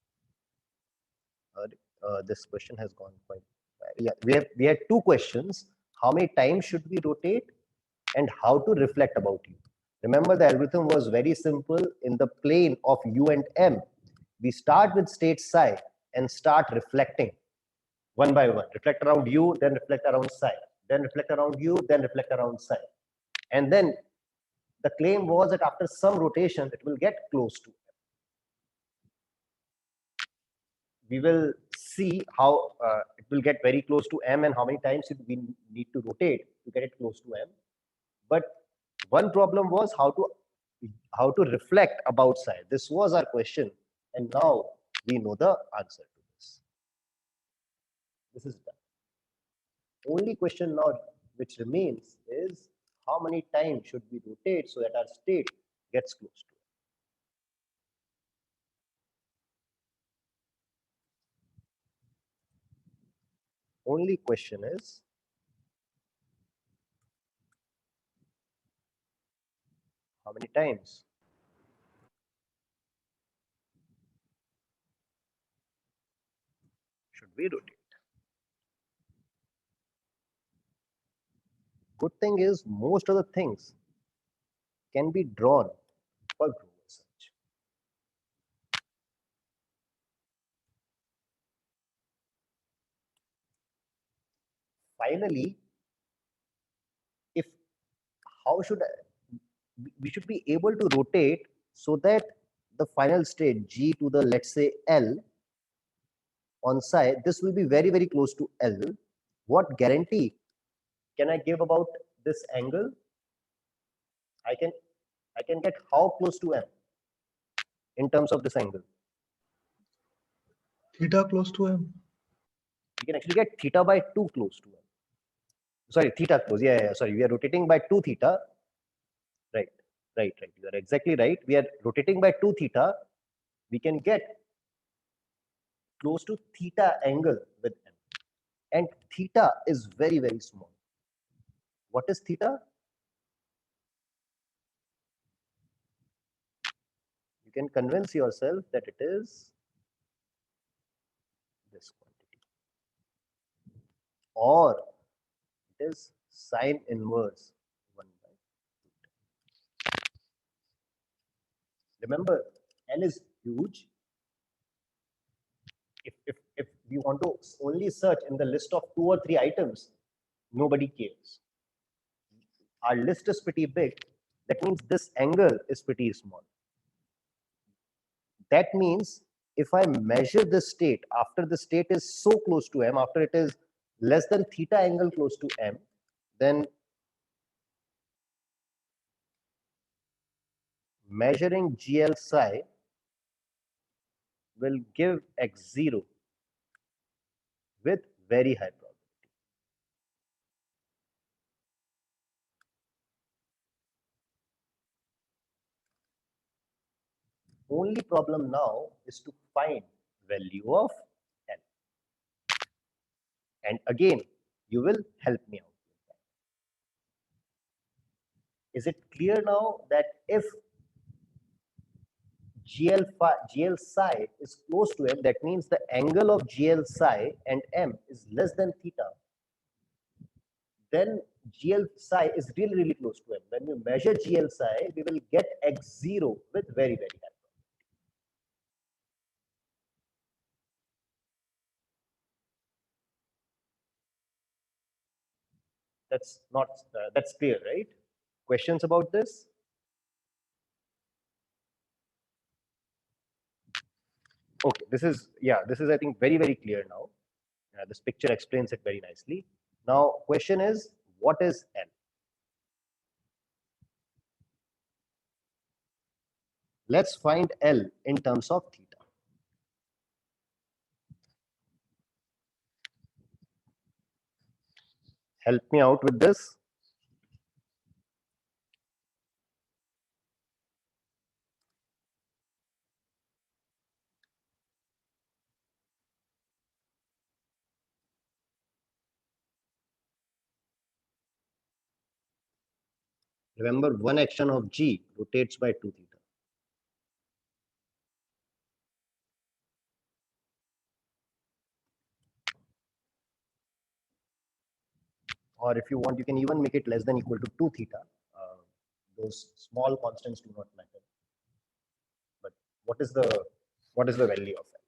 This question has gone quite bad. Yeah, we had 2 questions. How many times should we rotate and how to reflect about u? Remember, the algorithm was very simple. In the plane of u and m, we start with state psi and start reflecting one by one. Reflect around u, then reflect around psi, then reflect around u, then reflect around psi. And then the claim was that after some rotation, it will get close to m. We will see how it will get very close to m and how many times we need to rotate to get it close to m. But one problem was how to reflect about psi. This was our question, and now we know the answer to this. This is done. Only question now which remains is how many times should we rotate so that our state gets close to it. Only question is how many times? Should we rotate? Good thing is most of the things can be drawn for Grover search. Finally, we should be able to rotate so that the final state g to the, let's say, L on psi, this will be very, very close to L. What guarantee can I give about this angle? I can get how close to m in terms of this angle? Theta close to m. We can actually get theta by 2 close to m. Sorry, theta close. Yeah. Sorry, we are rotating by 2 theta. Right. You are exactly right. We are rotating by 2 theta. We can get close to theta angle with m. And theta is very, very small. What is theta? You can convince yourself that it is this quantity, or it is sine inverse 1 by 2. Remember, N is huge. If we want to only search in the list of 2 or 3 items, nobody cares. Our list is pretty big. That means this angle is pretty small. That means if I measure the state after the state is so close to m, after it is less than theta angle close to m, then measuring GL psi will give x0 with very high probability. Only problem now is to find value of L. And again, you will help me out with that. Is it clear now that if GL psi is close to m, that means the angle of GL psi and m is less than theta, then GL psi is really, really close to m. When we measure GL psi, we will get x0 with very, very high. That's clear, right? Questions about this? Okay, this is I think very, very clear now. This picture explains it very nicely. Now, question is, what is L? Let's find L in terms of theta. Help me out with this. Remember, one action of G rotates by 2 theta. Or if you want, you can even make it less than equal to 2 theta. Those small constants do not matter. But what is the value of that?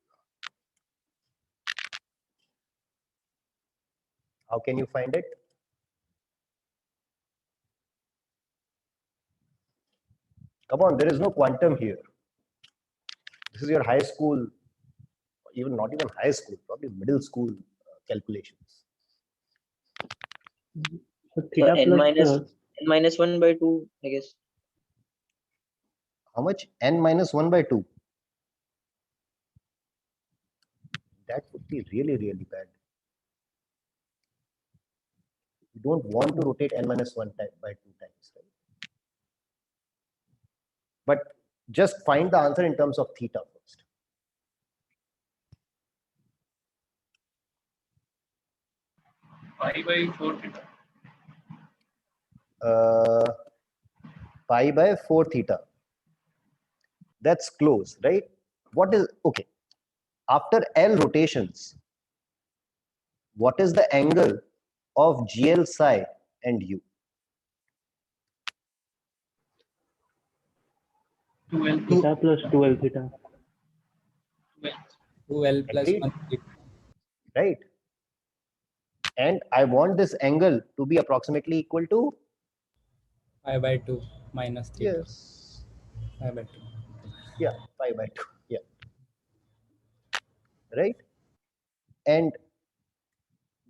How can you find it? Come on, there is no quantum here. This is your high school, even not even high school, probably middle school calculations. So So theta n plus minus 1 by 2, I guess. How much? N minus 1 by 2. That would be really, really bad. You don't want to rotate n minus 1 by 2 times, right? But just find the answer in terms of theta first. Pi by 4 theta. Pi by 4 theta. That's close, right? What is, okay, after L rotations, what is the angle of GL psi and U? 2L theta plus 2L theta. 2L plus Agreed? 1 theta. Right? And I want this angle to be approximately equal to? Pi by 2 minus theta. Yes. Pi by 2. Yeah, pi by 2. Yeah. Right? And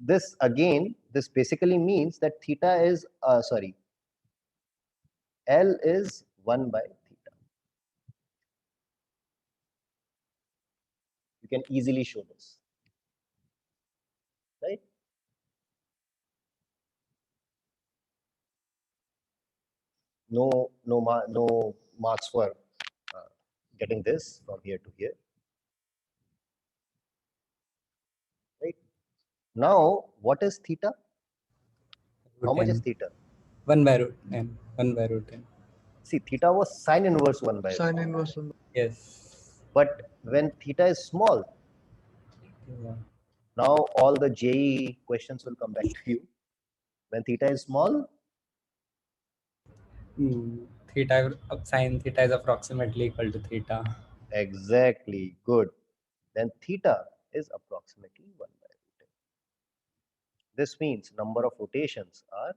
this again, this basically means that theta is, sorry, L is 1 by theta. You can easily show this. Right? No marks for getting this from here to here. Right? Now, what is theta? How much is theta? 1 by root n. 1 by root n. See, theta was sine inverse 1 by Sine root. inverse 1. Yes. But when theta is small, Yeah. now all the JEE questions will come back to you. When theta is small, Theta sine theta is approximately equal to theta. exactly, good. Then theta is approximately 1 by root n. This means number of rotations are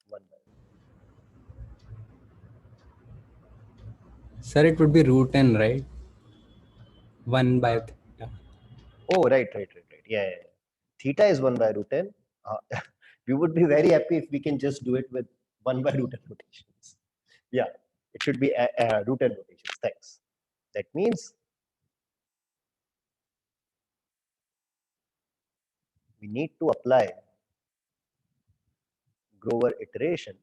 1 by root. Sir, it would be root n, right? 1 by theta. Oh, right. Yeah. Theta is 1 by root n. We would be very happy if we can just do it with 1 by root n rotations. Yeah, it should be root n rotations. Thanks. That means we need to apply Grover iteration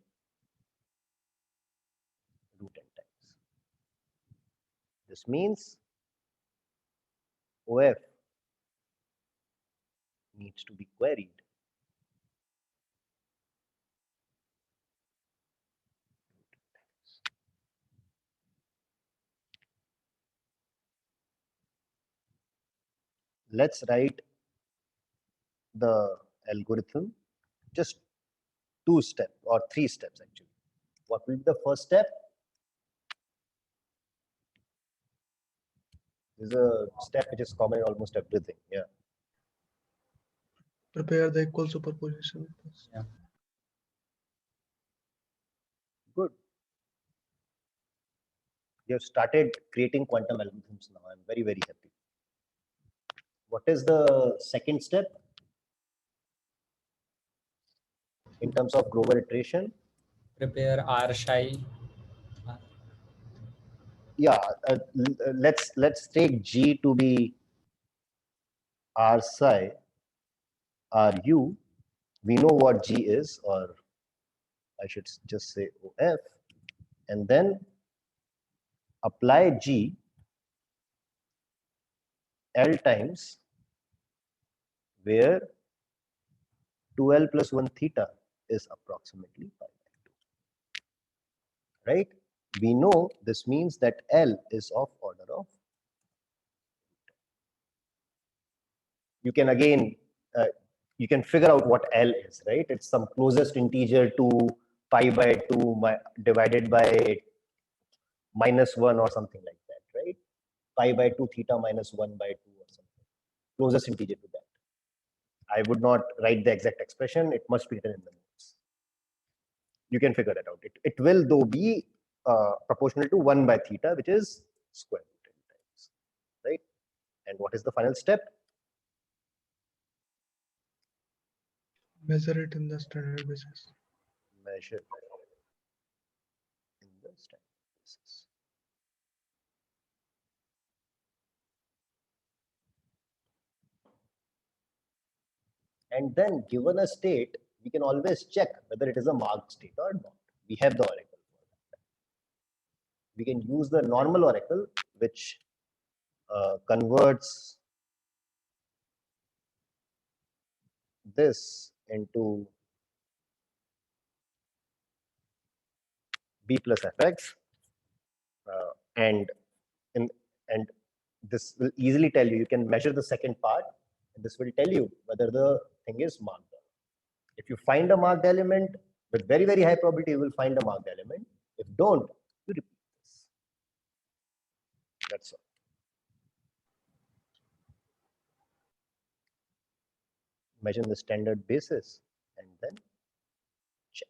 root n times. This means OF needs to be queried. Let's write the algorithm, just 2 steps or 3 steps actually. What will be the first step? This is a step which is common in almost everything. Yeah. Prepare the equal superposition. Yeah. Good. You have started creating quantum algorithms now. I'm very, very happy. What is the second step in terms of Grover iteration? Prepare R psi. Yeah, let's take G to be R psi, RU. We know what G is, or I should just say OF, and then apply G L times where 2L plus 1 theta is approximately pi by 2. Right? We know this means that L is of order of. You can again, you can figure out what L is, right? It's some closest integer to pi by 2 divided by -1 or something like that, right? Pi by 2 theta minus 1 by 2 or something. Closest integer to that. I would not write the exact expression. It must be written in the notes. You can figure that out. It will though be proportional to 1 by theta, which is square root n times, right? And what is the final step? Measure it in the standard basis. Measure in the standard basis. And then given a state, we can always check whether it is a marked state or not. We have the oracle for that. We can use the normal oracle, which converts this into b plus fx, and this will easily tell you. You can measure the second part, and this will tell you whether the thing is marked. If you find a marked element, with very, very high probability, you will find a marked element. If don't, you repeat this. That's all. Measure the standard basis and then check.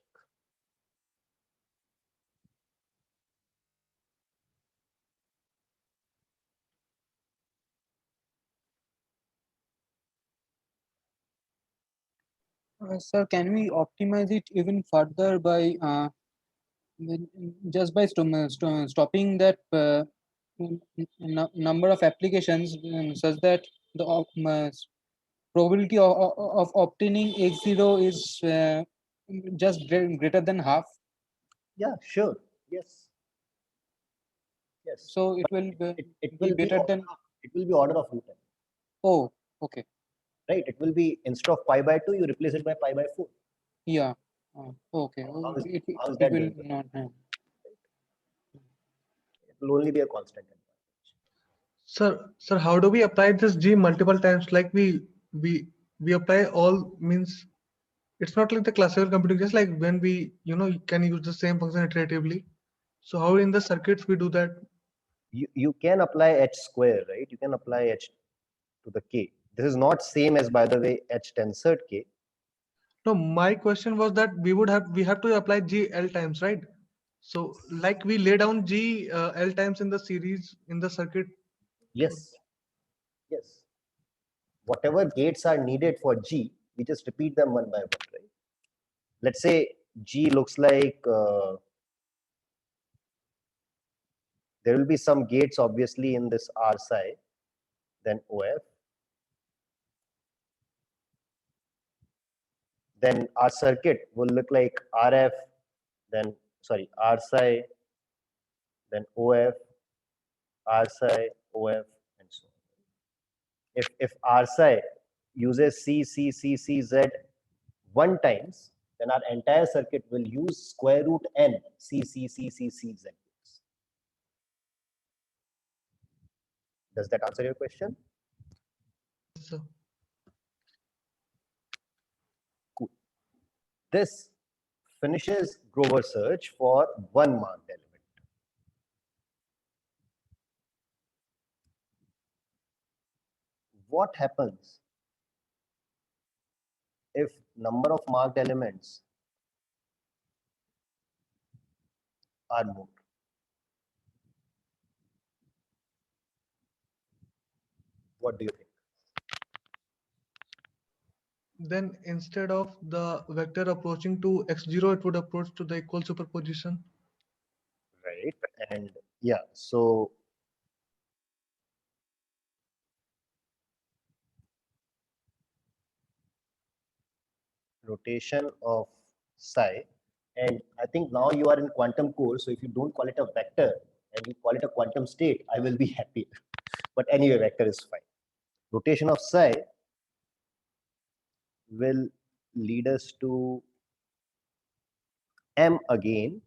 Sir, can we optimize it even further by just by stopping that number of applications such that the probability of obtaining x0 is just greater than half? Yeah, sure. Yes. Yes. So it But will it will be better than. It will be order of root n. Oh, okay. Right. It will be, instead of pi by 2, you replace it by pi by 4. Yeah. Okay. How is It that will doing? not have. It will only be a constant. Sir, how do we apply this G multiple times? Like we apply all, means it's not like the classical computing, just like when we can use the same function iteratively. So how in the circuits we do that? You can apply h square, right? You can apply h to the k. This is not same as, by the way, h tensored k. No, my question was that we have to apply G L times, right? So like we lay down G L times in the series in the circuit. Yes. Yes. Whatever gates are needed for G, we just repeat them one by one, right? Let's say G looks like there will be some gates obviously in this R psi, then OF. Then our circuit will look like RF, then R psi, then OF, R psi, OF, and so on. If R psi uses C, C, C, C, Z one times, then our entire circuit will use square root n C, C, C, C, C, Z. Does that answer your question? So Cool. This finishes Grover's search for one marked element. What happens if number of marked elements are more? What do you think? then instead of the vector approaching to x0, it would approach to the equal superposition. Right. And yeah, so rotation of psi, and I think now you are in quantum course, so if you don't call it a vector and you call it a quantum state, I will be happy. But anyway, vector is fine. Rotation of psi will lead us to M again,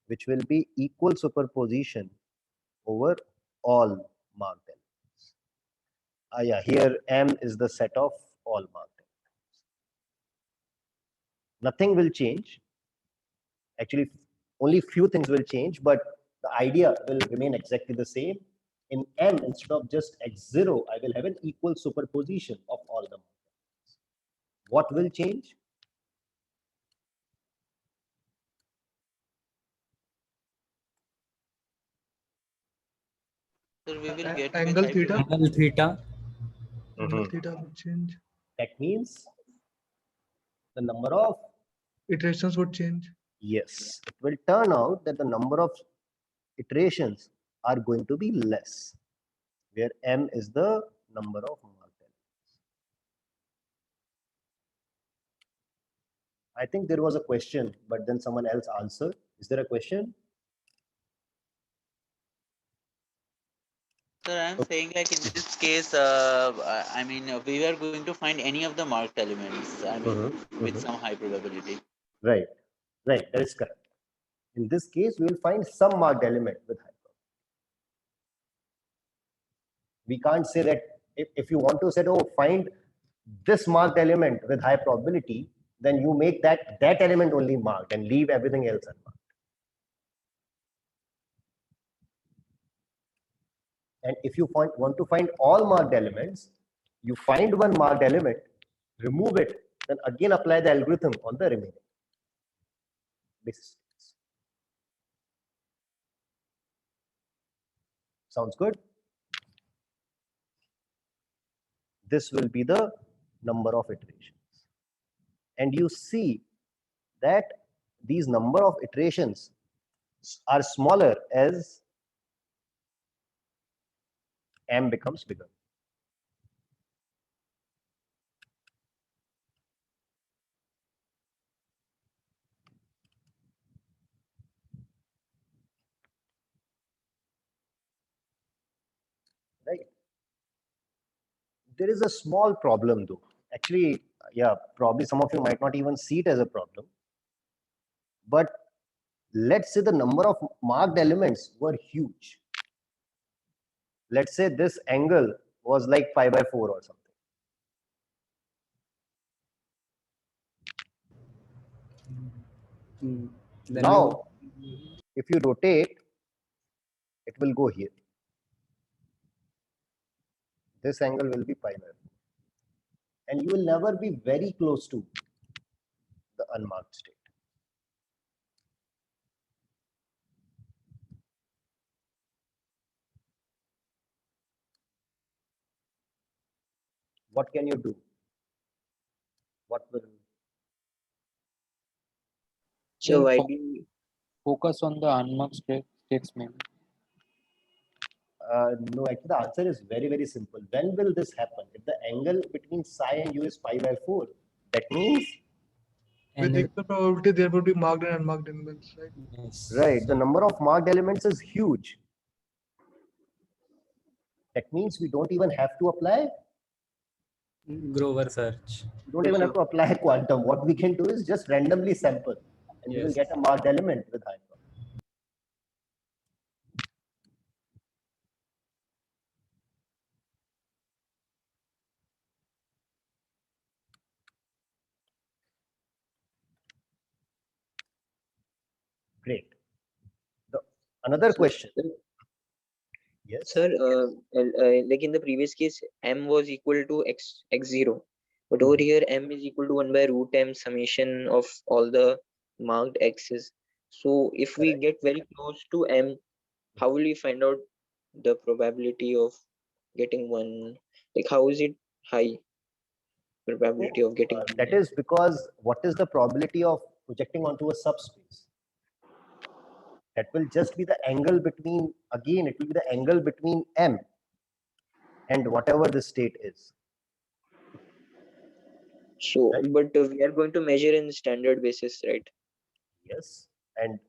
which will be equal superposition over all marked elements. Yeah, here M is the set of all marked elements. Nothing will change. Actually, only few things will change, but the idea will remain exactly the same. In M, instead of just x0, I will have an equal superposition of all the marked elements. What will change? So we will get Angle with theta. Angle theta. Angle theta would change. That means the number of Iterations would change. yes, it will turn out that the number of iterations are going to be less, where M is the number of marked elements. I think there was a question, but then someone else answered. Is there a question? Sir, I'm saying like in this case, I mean, we were going to find any of the marked elements. I mean, with some high probability. Right, right, that is correct. In this case, we will find some marked element with high probability. We can't say that if you want to say, oh, find this marked element with high probability, then you make that element only marked and leave everything else unmarked. And if you want to find all marked elements, you find one marked element, remove it, then again apply the algorithm on the remaining basis. Sounds good? This will be the number of iterations. And you see that these number of iterations are smaller as M becomes bigger. Right? There is a small problem though. Actually, yeah, probably some of you might not even see it as a problem. But let's say the number of marked elements were huge. Let's say this angle was like pi by 4 or something. Now, if you rotate, it will go here. This angle will be pi by 4. And you will never be very close to the unmarked state. What can you do? What will? So why Fo- do you focus on the unmarked states maybe? No, actually the answer is very, very simple. When will this happen? If the angle between psi and u is pi by 4, that means with equal probability there would be marked and unmarked elements, right? Yes. right, the number of marked elements is huge. That means we don't even have to apply Grover search. we don't even have to apply quantum. What we can do is just randomly sample and we will get a marked element with high probability. Great. Another question. Yes. Sir, like in the previous case, M was equal to x0, but over here M is equal to 1 by root M summation of all the marked x's. So if we get very close to M, how will we find out the probability of getting one? Like how is it high probability of getting one? That is because what is the probability of projecting onto a subspace? That will just be the angle between, again, it will be the angle between M and whatever the state is. So, but we are going to measure in standard basis, right? Yes. And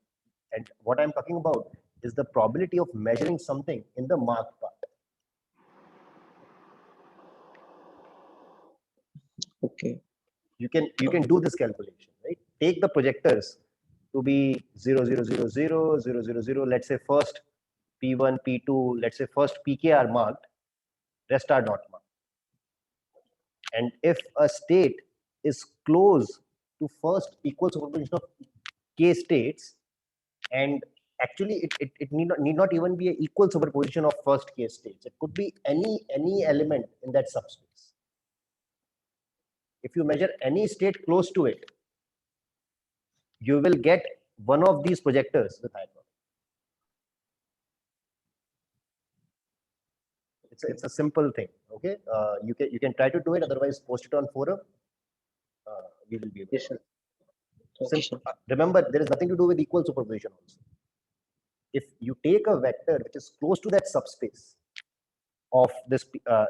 what I'm talking about is the probability of measuring something in the marked part. Okay. You can do this calculation, right? Take the projectors to be 0, 0, 0, 0, 0, 0, 0. Let's say first P1, P2, let's say first PK are marked, rest are not marked. And if a state is close to first equal superposition of K states, and actually it need not even be an equal superposition of first K states. It could be any element in that subspace. If you measure any state close to it, you will get one of these projectors with high probability. It's a simple thing. Okay, you can try to do it. Otherwise, post it on forum. We will be able. Yes, sir. Okay, sir. Remember, there is nothing to do with equal superposition also. If you take a vector which is close to that subspace of this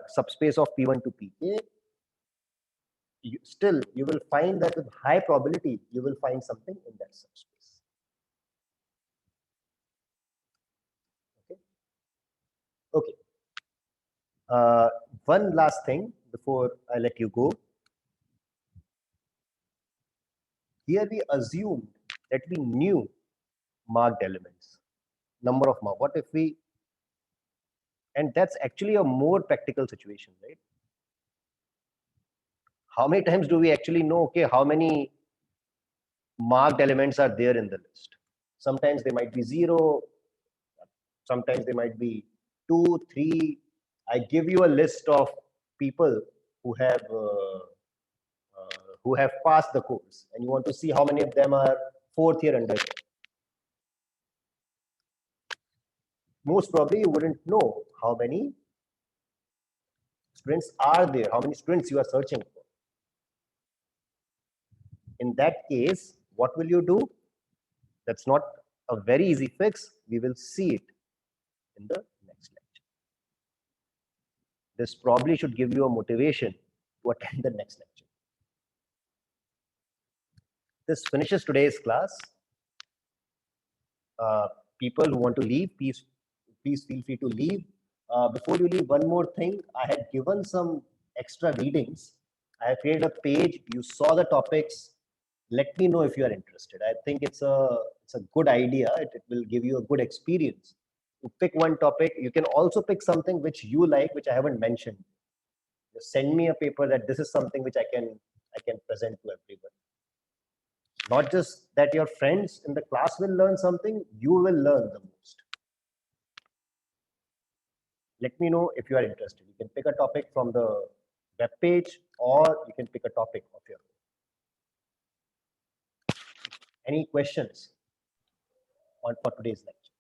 subspace of P1 to Pk, you will find that with high probability you will find something in that subspace. Okay. One last thing before I let you go. Here we assumed that we knew marked elements, number of mark. What if we, and that's actually a more practical situation, right? How many times do we actually know, okay, how many marked elements are there in the list? Sometimes they might be 0, sometimes they might be 2, 3. I give you a list of people who have passed the course, and you want to see how many of them are 4th year undergrad. Most probably you wouldn't know how many students are there, how many students you are searching for. In that case, what will you do? That's not a very easy fix. We will see it in the next lecture. This probably should give you a motivation to attend the next lecture. This finishes today's class. People who want to leave, please feel free to leave. Before you leave, one more thing. I had given some extra readings. I have created a page. You saw the topics. Let me know if you are interested. I think it's a good idea. It will give you a good experience. To pick one topic, you can also pick something which you like, which I haven't mentioned. Just send me a paper that this is something which I can present to everyone. Not just that your friends in the class will learn something, you will learn the most. Let me know if you are interested. You can pick a topic from the web page, or you can pick a topic of your own. Any questions for today's lecture?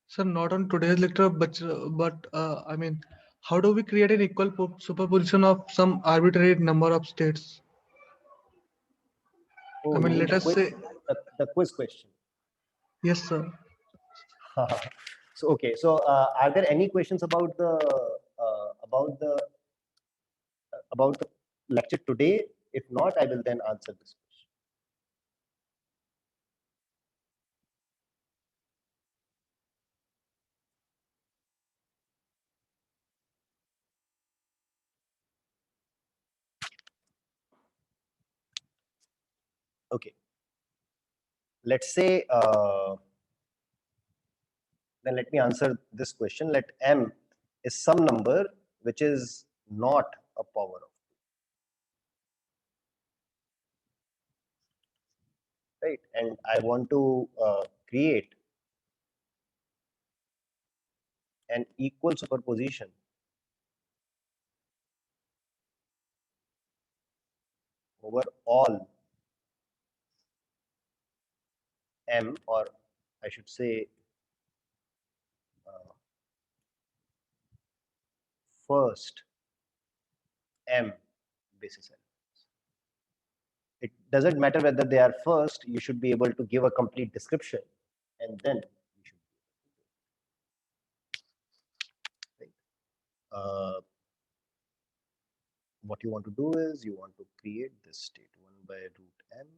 Sir, not on today's lecture, but I mean, how do we create an equal superposition of some arbitrary number of states? Oh, I mean, let us say the quiz question. Yes, sir. So okay, so are there any questions about the lecture today? If not, I will then answer this question. Okay. Let's say then let me answer this question. Let m is some number which is not a power of 2, right? And I want to create an equal superposition over all m, or I should say first m basis elements. It doesn't matter whether they are first, you should be able to give a complete description, and then you should be able to, right? What you want to do is you want to create this state 1 by root m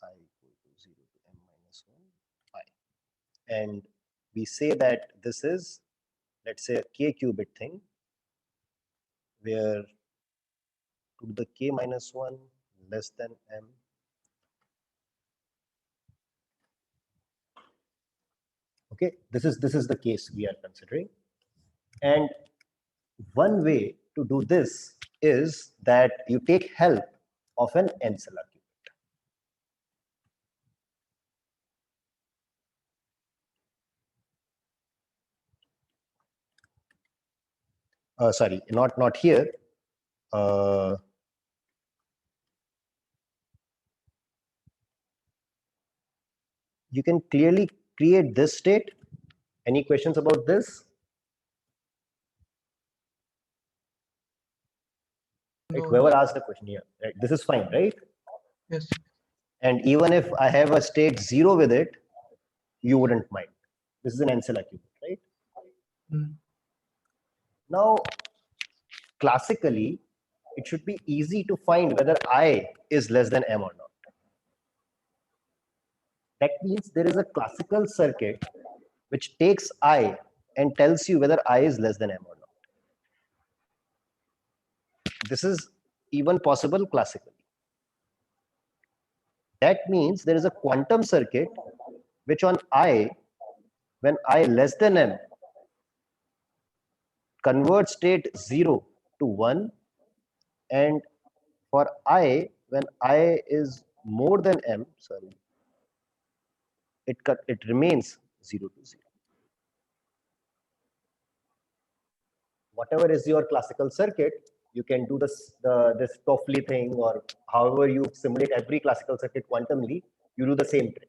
I equal to 0 to m minus 1 I. And we say that this is, let's say, a k qubit thing. where 2 to the k minus 1 less than m. Okay, this is the case we are considering. And one way to do this is that you take help of an Ancela qubit. Sorry, not here. You can clearly create this state. Any questions about this? Right, whoever asked the question here, right? This is fine, right? Yes. And even if I have a state 0 with it, you wouldn't mind. This is an Ancela qubit, right? Mm. Now, classically, it should be easy to find whether I is less than M or not. That means there is a classical circuit which takes I and tells you whether I is less than M or not. This is even possible classically. That means there is a quantum circuit which on I, when I less than M, converts state 0 to 1, and for I, when I is more than M, sorry, it remains 0 to 0. Whatever is your classical circuit, you can do this Toffoli thing, or however you simulate every classical circuit quantumly, you do the same trick.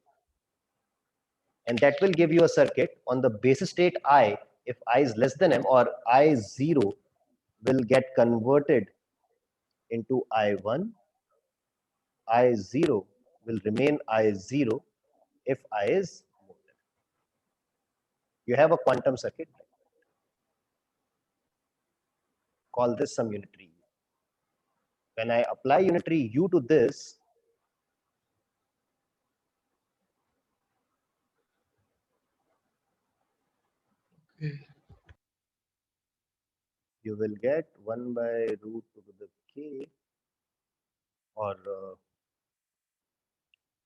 And that will give you a circuit on the basis state I. If I is less than M, or I0 will get converted into I1, I0 will remain I0 if I is more than M. You have a quantum circuit. Call this some unitary U. When I apply unitary U to this, you will get 1 by root 2 to the k, or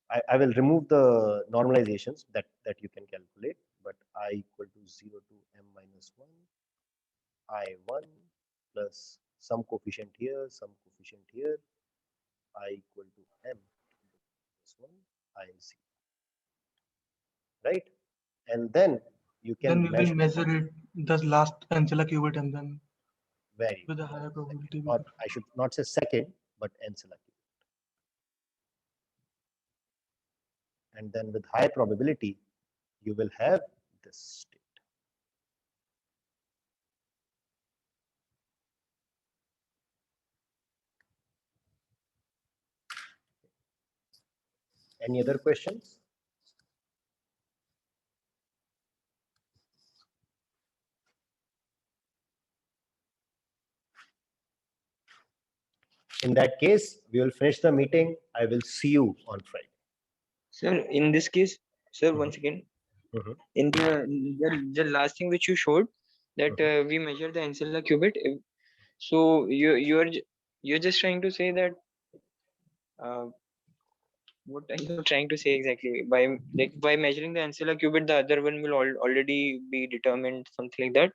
I will remove the normalizations that you can calculate, but I equal to 0 to m minus 1, I1 plus some coefficient here, some coefficient here, I equal to m minus 1, I0. Right? And then you can Then we will measure it, the last Ancela qubit, and then very with a higher probability. Or I should not say second, but Ancela qubit. And then with high probability, you will have this state. Any other questions? In that case, we will finish the meeting. I will see you on Friday. Sir, in this case, sir, once again, in the last thing which you showed, that we measure the Ancela qubit. So you're just trying to say that what are you trying to say exactly? By measuring the Ancela qubit, the other one will already be determined, something like that.